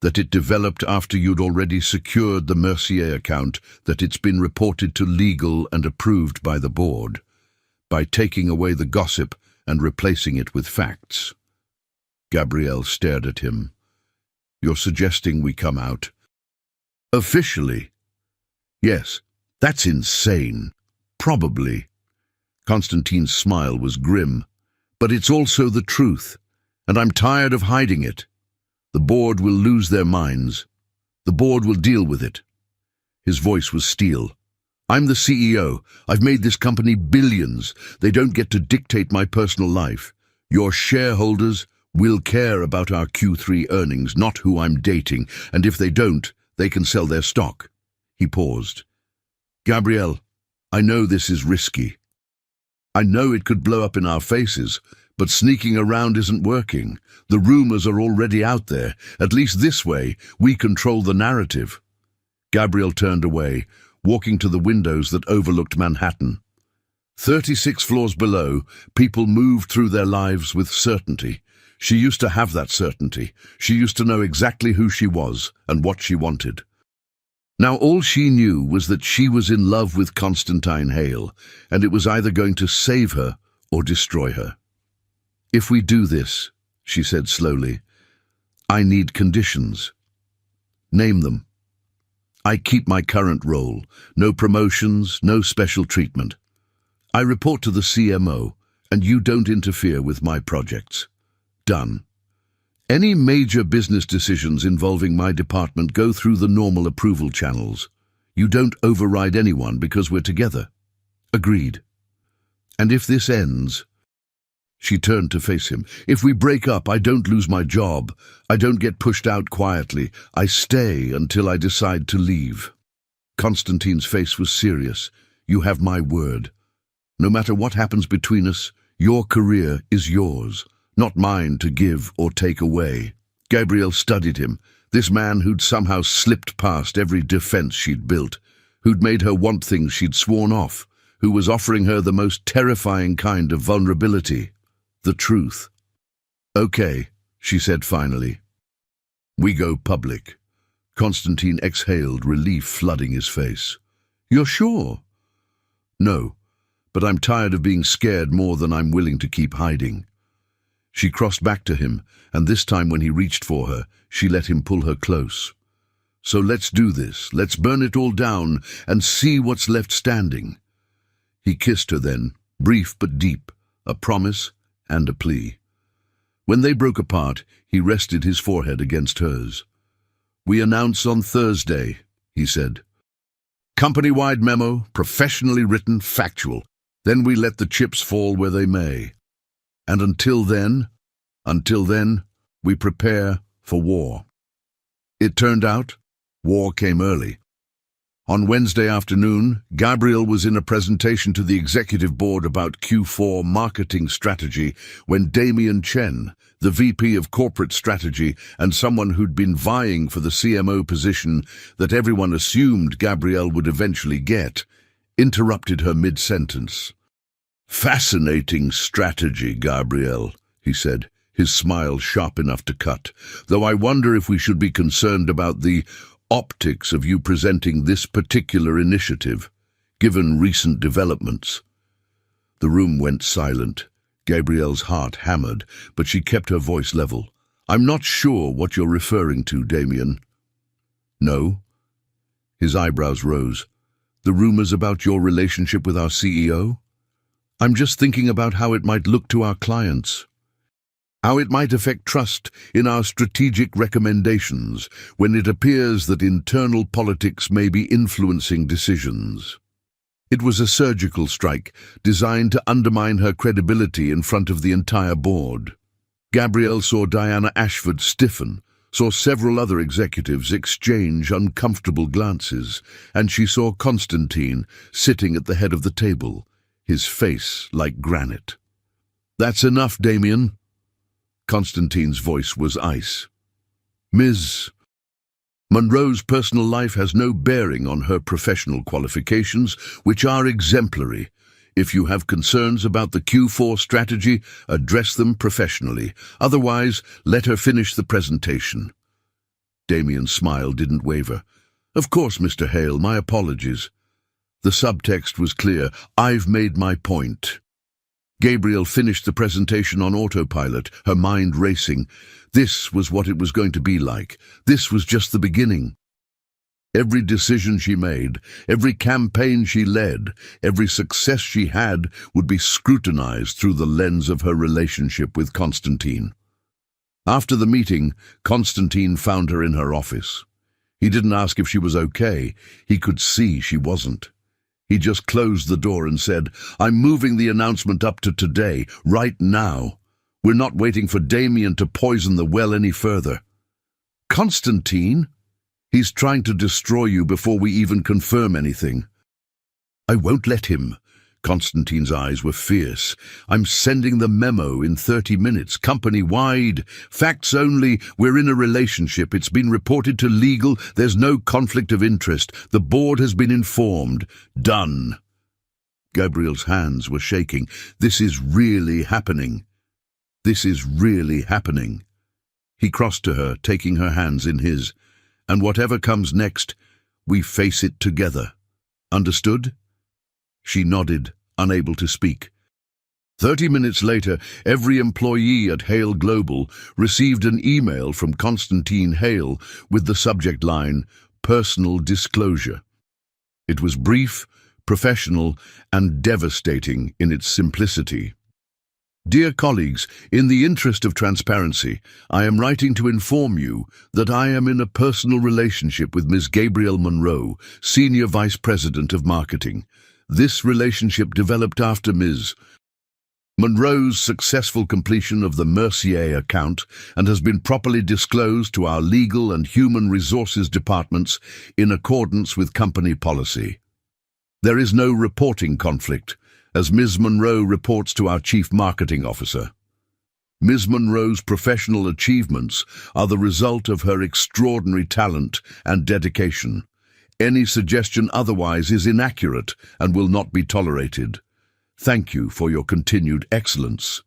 that it developed after you'd already secured the Mercier account, that it's been reported to legal and approved by the board, by taking away the gossip and replacing it with facts. Gabrielle stared at him. You're suggesting we come out? Officially? Yes, that's insane. Probably. Constantine's smile was grim. But it's also the truth, and I'm tired of hiding it. The board will lose their minds. The board will deal with it. His voice was steel. I'm the CEO. I've made this company billions. They don't get to dictate my personal life. Your shareholders will care about our Q3 earnings, not who I'm dating, and if they don't, they can sell their stock. He paused. Gabrielle, I know this is risky. I know it could blow up in our faces, but sneaking around isn't working. The rumors are already out there. At least this way, we control the narrative. Gabrielle turned away, walking to the windows that overlooked Manhattan. 36 floors below, people moved through their lives with certainty. She used to have that certainty. She used to know exactly who she was and what she wanted. Now all she knew was that she was in love with Constantine Hale, and it was either going to save her or destroy her. If we do this, she said slowly, I need conditions. Name them. I keep my current role, no promotions, no special treatment. I report to the CMO, and you don't interfere with my projects. Done. Any major business decisions involving my department go through the normal approval channels. You don't override anyone because we're together. Agreed. And if this ends, She turned to face him. "If we break up, I don't lose my job. I don't get pushed out quietly. I stay until I decide to leave." Constantine's face was serious. "You have my word. No matter what happens between us, your career is yours, not mine to give or take away." Gabrielle studied him, this man who'd somehow slipped past every defense she'd built, who'd made her want things she'd sworn off, who was offering her the most terrifying kind of vulnerability, the truth. "Okay," she said finally. "We go public." Constantine exhaled, relief flooding his face. "You're sure?" "No, but I'm tired of being scared more than I'm willing to keep hiding." She crossed back to him, and this time when he reached for her, she let him pull her close. "So let's do this. Let's burn it all down and see what's left standing." He kissed her then, brief but deep, a promise and a plea. When they broke apart, he rested his forehead against hers. "We announce on Thursday," he said. "Company-wide memo, professionally written, factual. Then we let the chips fall where they may. And until then, we prepare for war." It turned out, war came early. On Wednesday afternoon, Gabrielle was in a presentation to the executive board about Q4 marketing strategy when Damien Chen, the VP of corporate strategy and someone who'd been vying for the CMO position that everyone assumed Gabrielle would eventually get, interrupted her mid-sentence. "Fascinating strategy, Gabrielle," he said, his smile sharp enough to cut, "though I wonder if we should be concerned about the optics of you presenting this particular initiative, given recent developments." The room went silent. Gabrielle's heart hammered, but she kept her voice level. "I'm not sure what you're referring to, Damien." "No?" His eyebrows rose. "The rumors about your relationship with our CEO? I'm just thinking about how it might look to our clients. How it might affect trust in our strategic recommendations when it appears that internal politics may be influencing decisions." It was a surgical strike designed to undermine her credibility in front of the entire board. Gabrielle saw Diana Ashford stiffen, saw several other executives exchange uncomfortable glances, and she saw Constantine sitting at the head of the table, his face like granite. "That's enough, Damien." Constantine's voice was ice. "Ms. Monroe's personal life has no bearing on her professional qualifications, which are exemplary. If you have concerns about the Q4 strategy, address them professionally. Otherwise, let her finish the presentation." Damien's smile didn't waver. "Of course, Mr. Hale, my apologies." The subtext was clear. "I've made my point." Gabrielle finished the presentation on autopilot, her mind racing. This was what it was going to be like. This was just the beginning. Every decision she made, every campaign she led, every success she had would be scrutinized through the lens of her relationship with Constantine. After the meeting, Constantine found her in her office. He didn't ask if she was okay. He could see she wasn't. He just closed the door and said, "I'm moving the announcement up to today, right now. We're not waiting for Damien to poison the well any further." "Constantine? He's trying to destroy you before we even confirm anything." "I won't let him." Constantine's eyes were fierce. "I'm sending the memo in 30 minutes, company-wide. Facts only. We're in a relationship. It's been reported to legal. There's no conflict of interest. The board has been informed. Done." Gabrielle's hands were shaking. "This is really happening. This is really happening." He crossed to her, taking her hands in his. "And whatever comes next, we face it together. Understood?" She nodded, unable to speak. 30 minutes later, every employee at Hale Global received an email from Constantine Hale with the subject line, "Personal Disclosure." It was brief, professional, and devastating in its simplicity. "Dear colleagues, in the interest of transparency, I am writing to inform you that I am in a personal relationship with Ms. Gabrielle Monroe, Senior Vice President of Marketing. This relationship developed after Ms. Monroe's successful completion of the Mercier account and has been properly disclosed to our legal and human resources departments in accordance with company policy. There is no reporting conflict, as Ms. Monroe reports to our Chief Marketing Officer. Ms. Monroe's professional achievements are the result of her extraordinary talent and dedication. Any suggestion otherwise is inaccurate and will not be tolerated. Thank you for your continued excellence.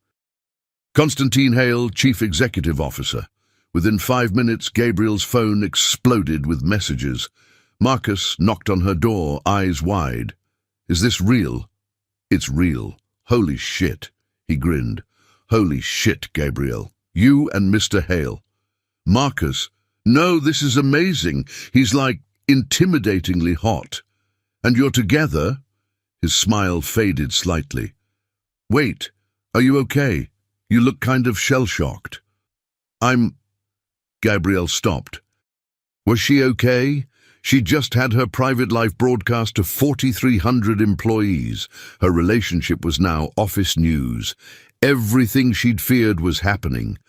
Constantine Hale, Chief Executive Officer. Within 5 minutes, Gabriel's phone exploded with messages. Marcus knocked on her door, eyes wide. Is this real? It's real. Holy shit, he grinned. Holy shit, Gabriel. You and Mr. Hale. Marcus, no, this is amazing. He's like intimidatingly hot. And you're together? His smile faded slightly. Wait, are you okay? You look kind of shell-shocked. Gabrielle stopped. Was she okay? She'd just had her private life broadcast to 4,300 employees. Her relationship was now office news. Everything she'd feared was happening.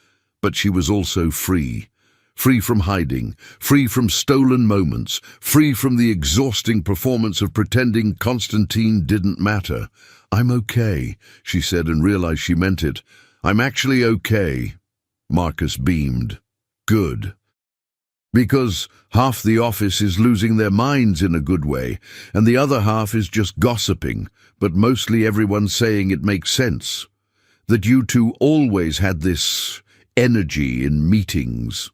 But she was also free. Free from hiding, free from stolen moments, free from the exhausting performance of pretending Constantine didn't matter. I'm okay, she said and realized she meant it. I'm actually okay. Marcus beamed. Good. Because half the office is losing their minds in a good way, and the other half is just gossiping, but mostly everyone's saying it makes sense. That you two always had this energy in meetings.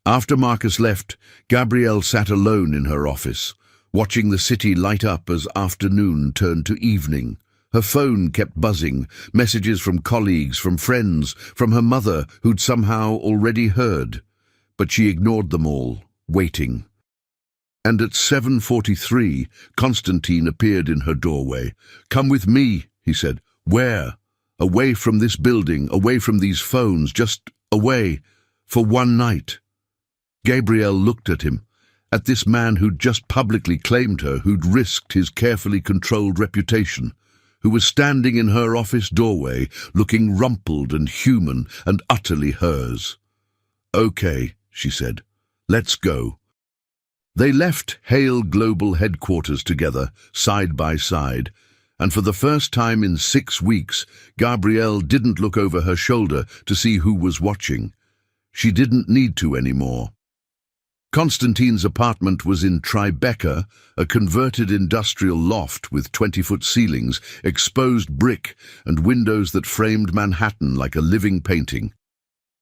After Marcus left, Gabrielle sat alone in her office, watching the city light up as afternoon turned to evening. Her phone kept buzzing, messages from colleagues, from friends, from her mother, who'd somehow already heard. But she ignored them all, waiting. And at 7:43, Constantine appeared in her doorway. Come with me, he said. Where? Away from this building, away from these phones, just away, for one night. Gabrielle looked at him, at this man who'd just publicly claimed her, who'd risked his carefully controlled reputation, who was standing in her office doorway, looking rumpled and human and utterly hers. Okay, she said, let's go. They left Hale Global headquarters together, side by side, and for the first time in 6 weeks, Gabrielle didn't look over her shoulder to see who was watching. She didn't need to anymore. Constantine's apartment was in Tribeca, a converted industrial loft with 20-foot ceilings, exposed brick, and windows that framed Manhattan like a living painting.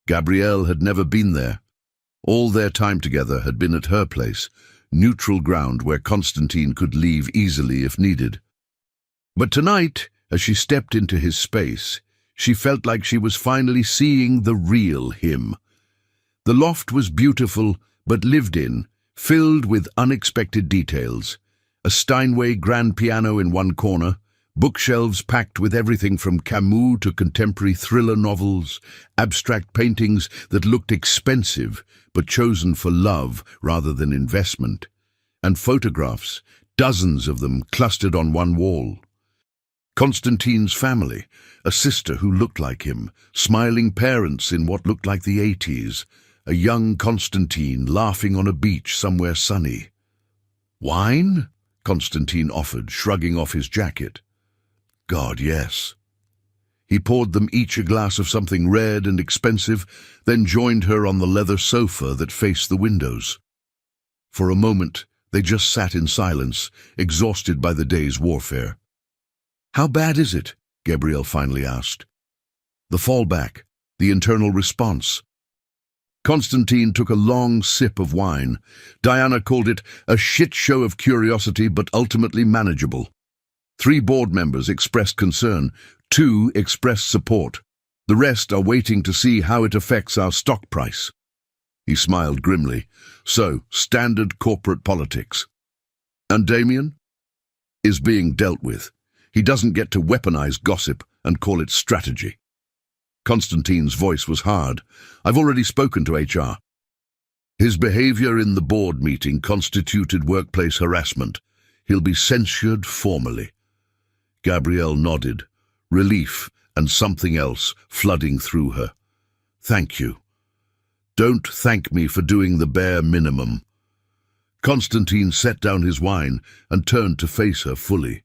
Gabrielle had never been there. All their time together had been at her place, neutral ground where Constantine could leave easily if needed. But tonight, as she stepped into his space, she felt like she was finally seeing the real him. The loft was beautiful, but lived in, filled with unexpected details. A Steinway grand piano in one corner, bookshelves packed with everything from Camus to contemporary thriller novels, abstract paintings that looked expensive but chosen for love rather than investment, and photographs, dozens of them clustered on one wall. Constantine's family, a sister who looked like him, smiling parents in what looked like the 80s, a young Constantine laughing on a beach somewhere sunny. Wine? Constantine offered, shrugging off his jacket. God, yes. He poured them each a glass of something red and expensive, then joined her on the leather sofa that faced the windows. For a moment, they just sat in silence, exhausted by the day's warfare. How bad is it? Gabrielle finally asked. The fallback, the internal response. Constantine took a long sip of wine. Diana called it a shit show of curiosity, but ultimately manageable. 3 board members expressed concern, 2 expressed support. The rest are waiting to see how it affects our stock price. He smiled grimly. So, standard corporate politics. And Damien? Is being dealt with. He doesn't get to weaponize gossip and call it strategy. Constantine's voice was hard. I've already spoken to HR. His behavior in the board meeting constituted workplace harassment. He'll be censured formally. Gabrielle nodded. Relief, and something else flooding through her. Thank you. Don't thank me for doing the bare minimum. Constantine set down his wine and turned to face her fully.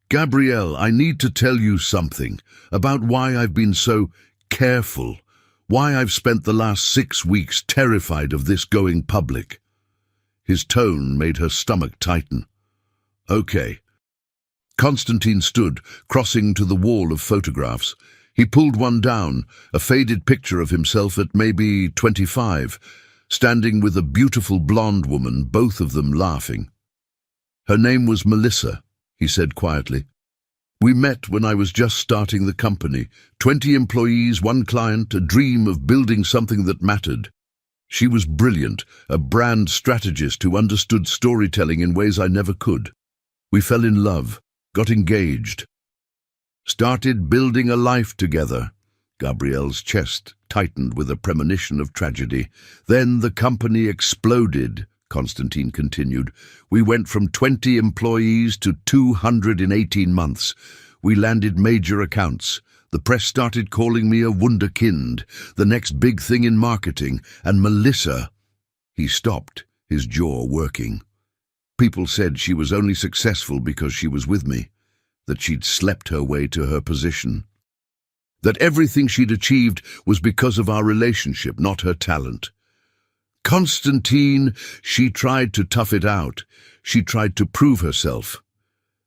Gabrielle, I need to tell you something about why I've been so careful, why I've spent the last 6 weeks terrified of this going public. His tone made her stomach tighten. Okay. Constantine stood, crossing to the wall of photographs. He pulled one down, a faded picture of himself at maybe 25, standing with a beautiful blonde woman, both of them laughing. Her name was Melissa, he said quietly. We met when I was just starting the company. 20 employees, 1 client, a dream of building something that mattered. She was brilliant, a brand strategist who understood storytelling in ways I never could. We fell in love, got engaged, started building a life together. Gabrielle's chest tightened with a premonition of tragedy. Then the company exploded, Constantine continued. We went from 20 employees to 200 in 18 months. We landed major accounts. The press started calling me a wunderkind, the next big thing in marketing, and Melissa... He stopped, his jaw working. People said she was only successful because she was with me, that she'd slept her way to her position, that everything she'd achieved was because of our relationship, not her talent. Constantine, she tried to tough it out. She tried to prove herself.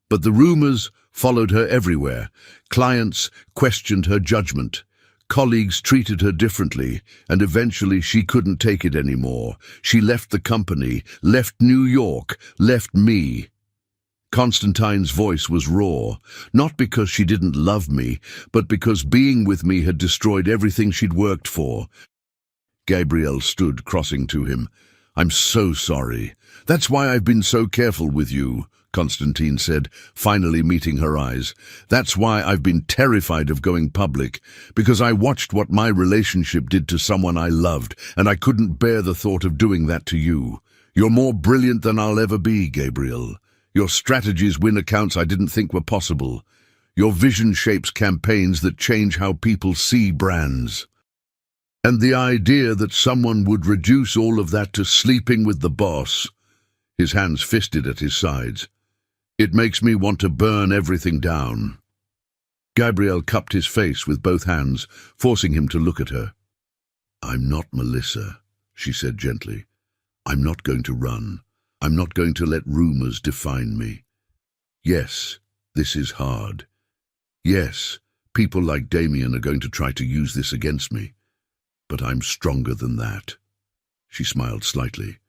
But the rumors followed her everywhere. Clients questioned her judgment. Colleagues treated her differently, and eventually she couldn't take it anymore. She left the company, left New York, left me. Constantine's voice was raw, not because she didn't love me, but because being with me had destroyed everything she'd worked for. Gabrielle stood, crossing to him. I'm so sorry. That's why I've been so careful with you, Constantine said, finally meeting her eyes. That's why I've been terrified of going public, because I watched what my relationship did to someone I loved, and I couldn't bear the thought of doing that to you. You're more brilliant than I'll ever be, Gabrielle. Your strategies win accounts I didn't think were possible. Your vision shapes campaigns that change how people see brands. And the idea that someone would reduce all of that to sleeping with the boss, his hands fisted at his sides, it makes me want to burn everything down. Gabrielle cupped his face with both hands, forcing him to look at her. I'm not Melissa, she said gently. I'm not going to run. I'm not going to let rumors define me. Yes, this is hard. Yes, people like Damien are going to try to use this against me. But I'm stronger than that. She smiled slightly.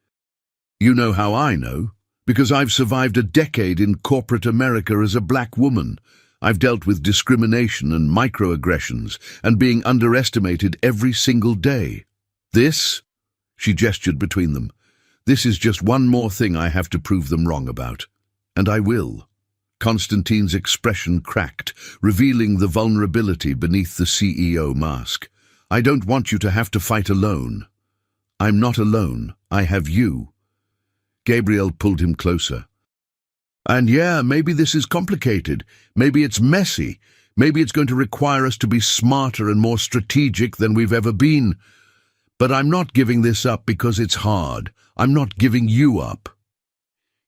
You know how I know? Because I've survived a decade in corporate America as a black woman. I've dealt with discrimination and microaggressions and being underestimated every single day. This, she gestured between them, this is just one more thing I have to prove them wrong about. And I will. Constantine's expression cracked, revealing the vulnerability beneath the CEO mask. I don't want you to have to fight alone. I'm not alone. I have you. Gabrielle pulled him closer. And yeah, maybe this is complicated. Maybe it's messy. Maybe it's going to require us to be smarter and more strategic than we've ever been. But I'm not giving this up because it's hard. I'm not giving you up.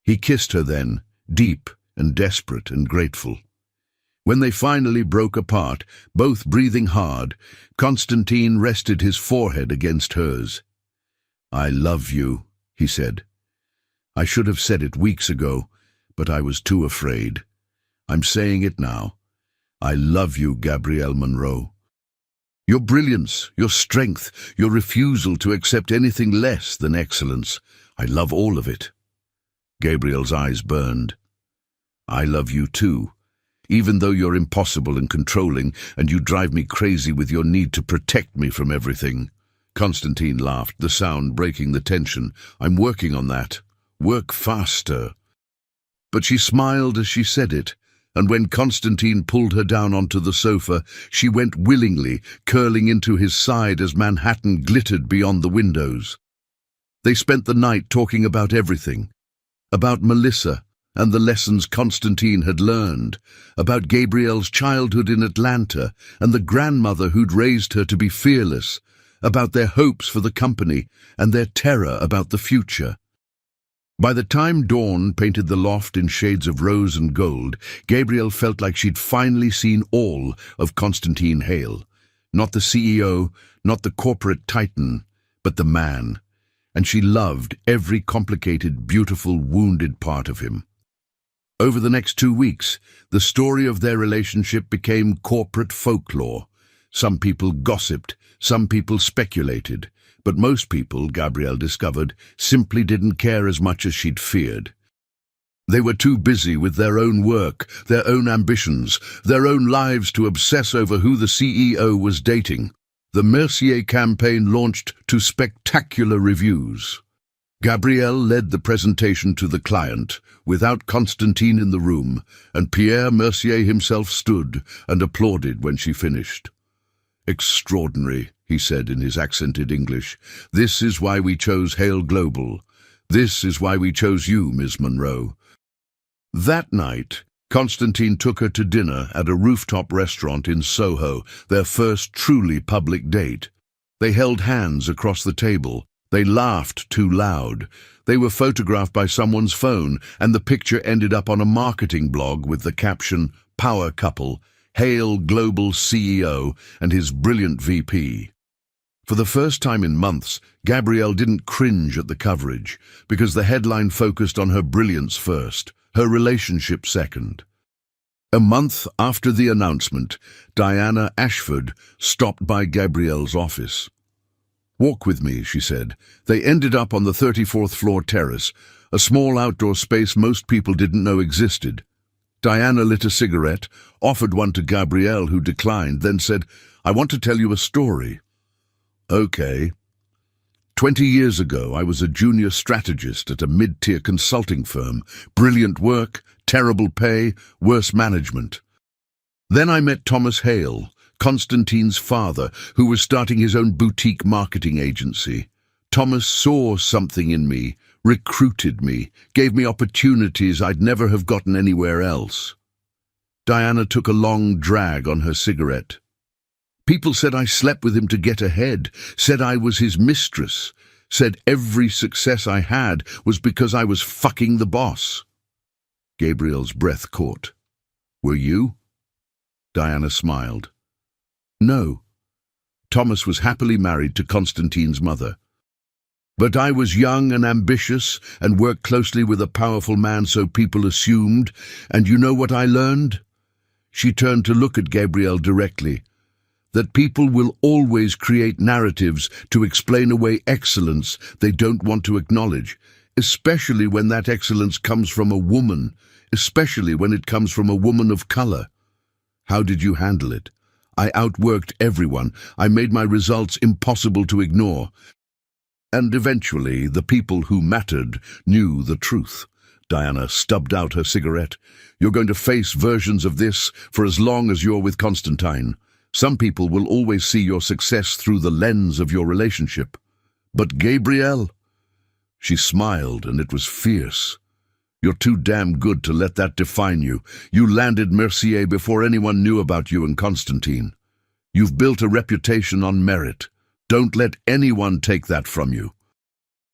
He kissed her then, deep and desperate and grateful. When they finally broke apart, both breathing hard, Constantine rested his forehead against hers. I love you, he said. I should have said it weeks ago, but I was too afraid. I'm saying it now. I love you, Gabrielle Monroe. Your brilliance, your strength, your refusal to accept anything less than excellence. I love all of it. Gabrielle's eyes burned. I love you too. Even though you're impossible and controlling, and you drive me crazy with your need to protect me from everything. Constantine laughed, the sound breaking the tension. I'm working on that. Work faster. But she smiled as she said it, and when Constantine pulled her down onto the sofa, she went willingly, curling into his side as Manhattan glittered beyond the windows. They spent the night talking about everything. About Melissa, and the lessons Constantine had learned about Gabrielle's childhood in Atlanta and the grandmother who'd raised her to be fearless, about their hopes for the company and their terror about the future. By the time dawn painted the loft in shades of rose and gold, Gabrielle felt like she'd finally seen all of Constantine Hale. Not the CEO, not the corporate titan, but the man. And she loved every complicated, beautiful, wounded part of him. Over the next 2 weeks, the story of their relationship became corporate folklore. Some people gossiped, some people speculated, but most people, Gabrielle discovered, simply didn't care as much as she'd feared. They were too busy with their own work, their own ambitions, their own lives to obsess over who the CEO was dating. The Mercier campaign launched to spectacular reviews. Gabrielle led the presentation to the client, without Constantine in the room, and Pierre Mercier himself stood and applauded when she finished. "Extraordinary," he said in his accented English. "This is why we chose Hale Global. This is why we chose you, Ms. Monroe." That night, Constantine took her to dinner at a rooftop restaurant in Soho, their first truly public date. They held hands across the table. They laughed too loud. They were photographed by someone's phone, and the picture ended up on a marketing blog with the caption, "Power Couple, Hale Global CEO and his brilliant VP." For the first time in months, Gabrielle didn't cringe at the coverage, because the headline focused on her brilliance first, her relationship second. A month after the announcement, Diana Ashford stopped by Gabrielle's office. "Walk with me," she said. They ended up on the 34th floor terrace, a small outdoor space most people didn't know existed. Diana lit a cigarette, offered one to Gabrielle, who declined, then said, "I want to tell you a story." "Okay." 20 years ago, I was a junior strategist at a mid-tier consulting firm. Brilliant work, terrible pay, worse management. Then I met Thomas Hale, Constantine's father, who was starting his own boutique marketing agency. Thomas saw something in me, recruited me, gave me opportunities I'd never have gotten anywhere else. Diana took a long drag on her cigarette. People said I slept with him to get ahead, said I was his mistress, said every success I had was because I was fucking the boss. Gabrielle's breath caught. "Were you?" Diana smiled. "No." Thomas was happily married to Constantine's mother. "But I was young and ambitious and worked closely with a powerful man, so people assumed. And you know what I learned?" She turned to look at Gabrielle directly. "That people will always create narratives to explain away excellence they don't want to acknowledge, especially when that excellence comes from a woman, especially when it comes from a woman of color. How did you handle it?" "I outworked everyone. I made my results impossible to ignore. And eventually, the people who mattered knew the truth." Diana stubbed out her cigarette. "You're going to face versions of this for as long as you're with Constantine. Some people will always see your success through the lens of your relationship. But Gabrielle?" She smiled, and it was fierce. "You're too damn good to let that define you. You landed Mercier before anyone knew about you and Constantine. You've built a reputation on merit. Don't let anyone take that from you."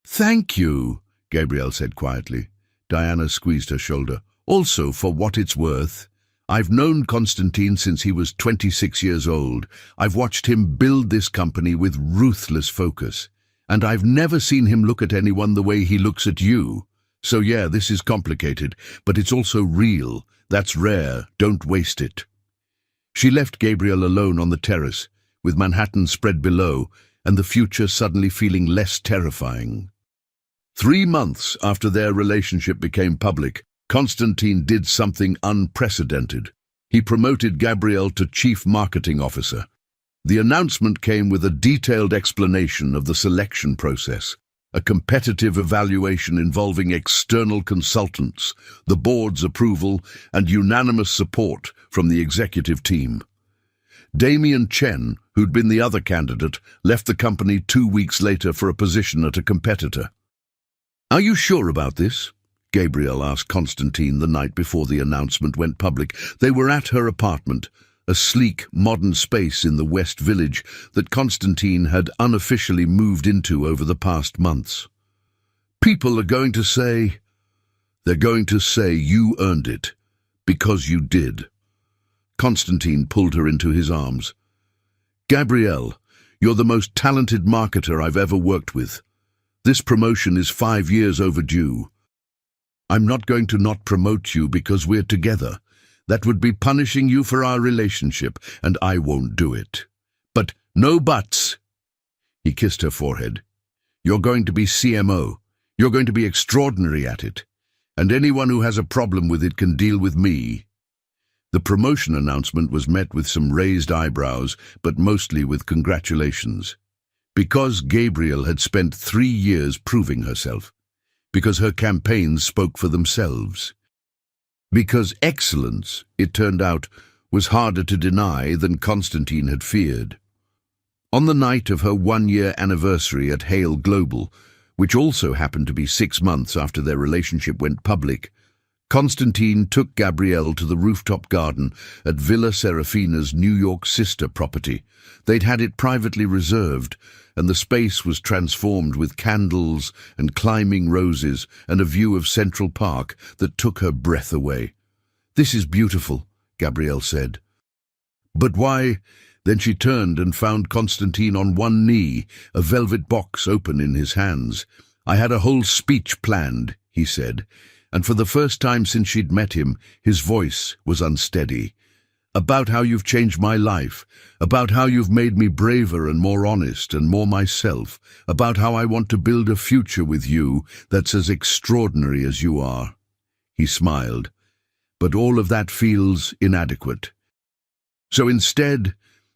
"Thank you," Gabrielle said quietly. Diana squeezed her shoulder. "Also, for what it's worth, I've known Constantine since he was 26 years old. I've watched him build this company with ruthless focus, and I've never seen him look at anyone the way he looks at you. So yeah, this is complicated, but it's also real. That's rare. Don't waste it." She left Gabrielle alone on the terrace, with Manhattan spread below, and the future suddenly feeling less terrifying. 3 months after their relationship became public, Constantine did something unprecedented. He promoted Gabrielle to Chief Marketing Officer. The announcement came with a detailed explanation of the selection process, a competitive evaluation involving external consultants, the board's approval, and unanimous support from the executive team. Damien Chen, who'd been the other candidate, left the company 2 weeks later for a position at a competitor. "Are you sure about this?" Gabrielle asked Constantine the night before the announcement went public. They were at her apartment, a sleek, modern space in the West Village that Constantine had unofficially moved into over the past months. People are going to say... They're going to say you earned it, because you did. Constantine pulled her into his arms. Gabrielle, you're the most talented marketer I've ever worked with. This promotion is 5 years overdue. I'm not going to not promote you because we're together. That would be punishing you for our relationship, and I won't do it. But no buts. He kissed her forehead. You're going to be CMO. You're going to be extraordinary at it. And anyone who has a problem with it can deal with me. The promotion announcement was met with some raised eyebrows, but mostly with congratulations. Because Gabrielle had spent 3 years proving herself. Because her campaigns spoke for themselves. Because excellence, it turned out, was harder to deny than Constantine had feared. On the night of her 1-year anniversary at Hale Global, which also happened to be 6 months after their relationship went public, Constantine took Gabrielle to the rooftop garden at Villa Serafina's New York sister property. They'd had it privately reserved, and the space was transformed with candles and climbing roses and a view of Central Park that took her breath away. "This is beautiful," Gabrielle said. "But why?" Then she turned and found Constantine on one knee, a velvet box open in his hands. "I had a whole speech planned," he said, and for the first time since she'd met him, his voice was unsteady. "About how you've changed my life, about how you've made me braver and more honest and more myself, about how I want to build a future with you that's as extraordinary as you are." He smiled. "But all of that feels inadequate. So instead,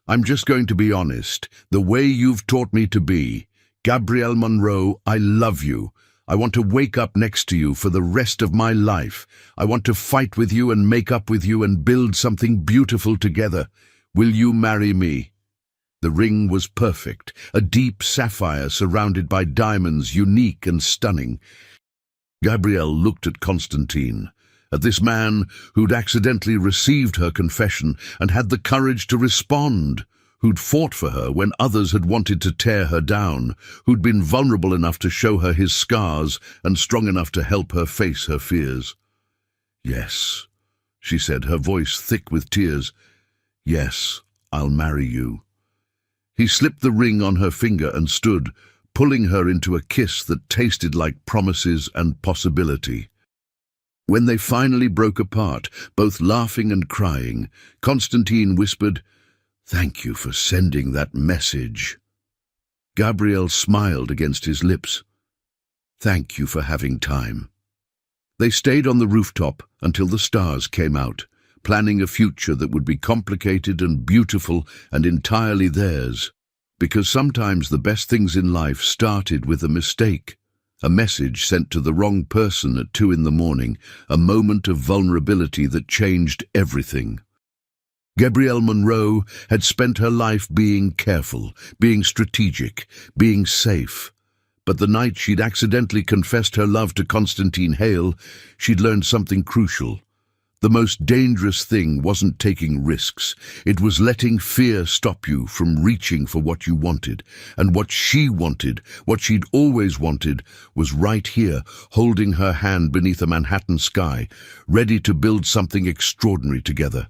I'm just going to be honest, the way you've taught me to be. Gabrielle Monroe, I love you. I want to wake up next to you for the rest of my life. I want to fight with you and make up with you and build something beautiful together. Will you marry me?" The ring was perfect, a deep sapphire surrounded by diamonds, unique and stunning. Gabrielle looked at Constantine, at this man who'd accidentally received her confession and had the courage to respond, who'd fought for her when others had wanted to tear her down, who'd been vulnerable enough to show her his scars and strong enough to help her face her fears. "Yes," she said, her voice thick with tears. "Yes, I'll marry you." He slipped the ring on her finger and stood, pulling her into a kiss that tasted like promises and possibility. When they finally broke apart, both laughing and crying, Constantine whispered, "Thank you for sending that message." Gabrielle smiled against his lips. "Thank you for having time." They stayed on the rooftop until the stars came out, planning a future that would be complicated and beautiful and entirely theirs. Because sometimes the best things in life started with a mistake. A message sent to the wrong person at 2 in the morning, a moment of vulnerability that changed everything. Gabrielle Monroe had spent her life being careful, being strategic, being safe. But the night she'd accidentally confessed her love to Constantine Hale, she'd learned something crucial. The most dangerous thing wasn't taking risks. It was letting fear stop you from reaching for what you wanted. And what she wanted, what she'd always wanted, was right here, holding her hand beneath a Manhattan sky, ready to build something extraordinary together.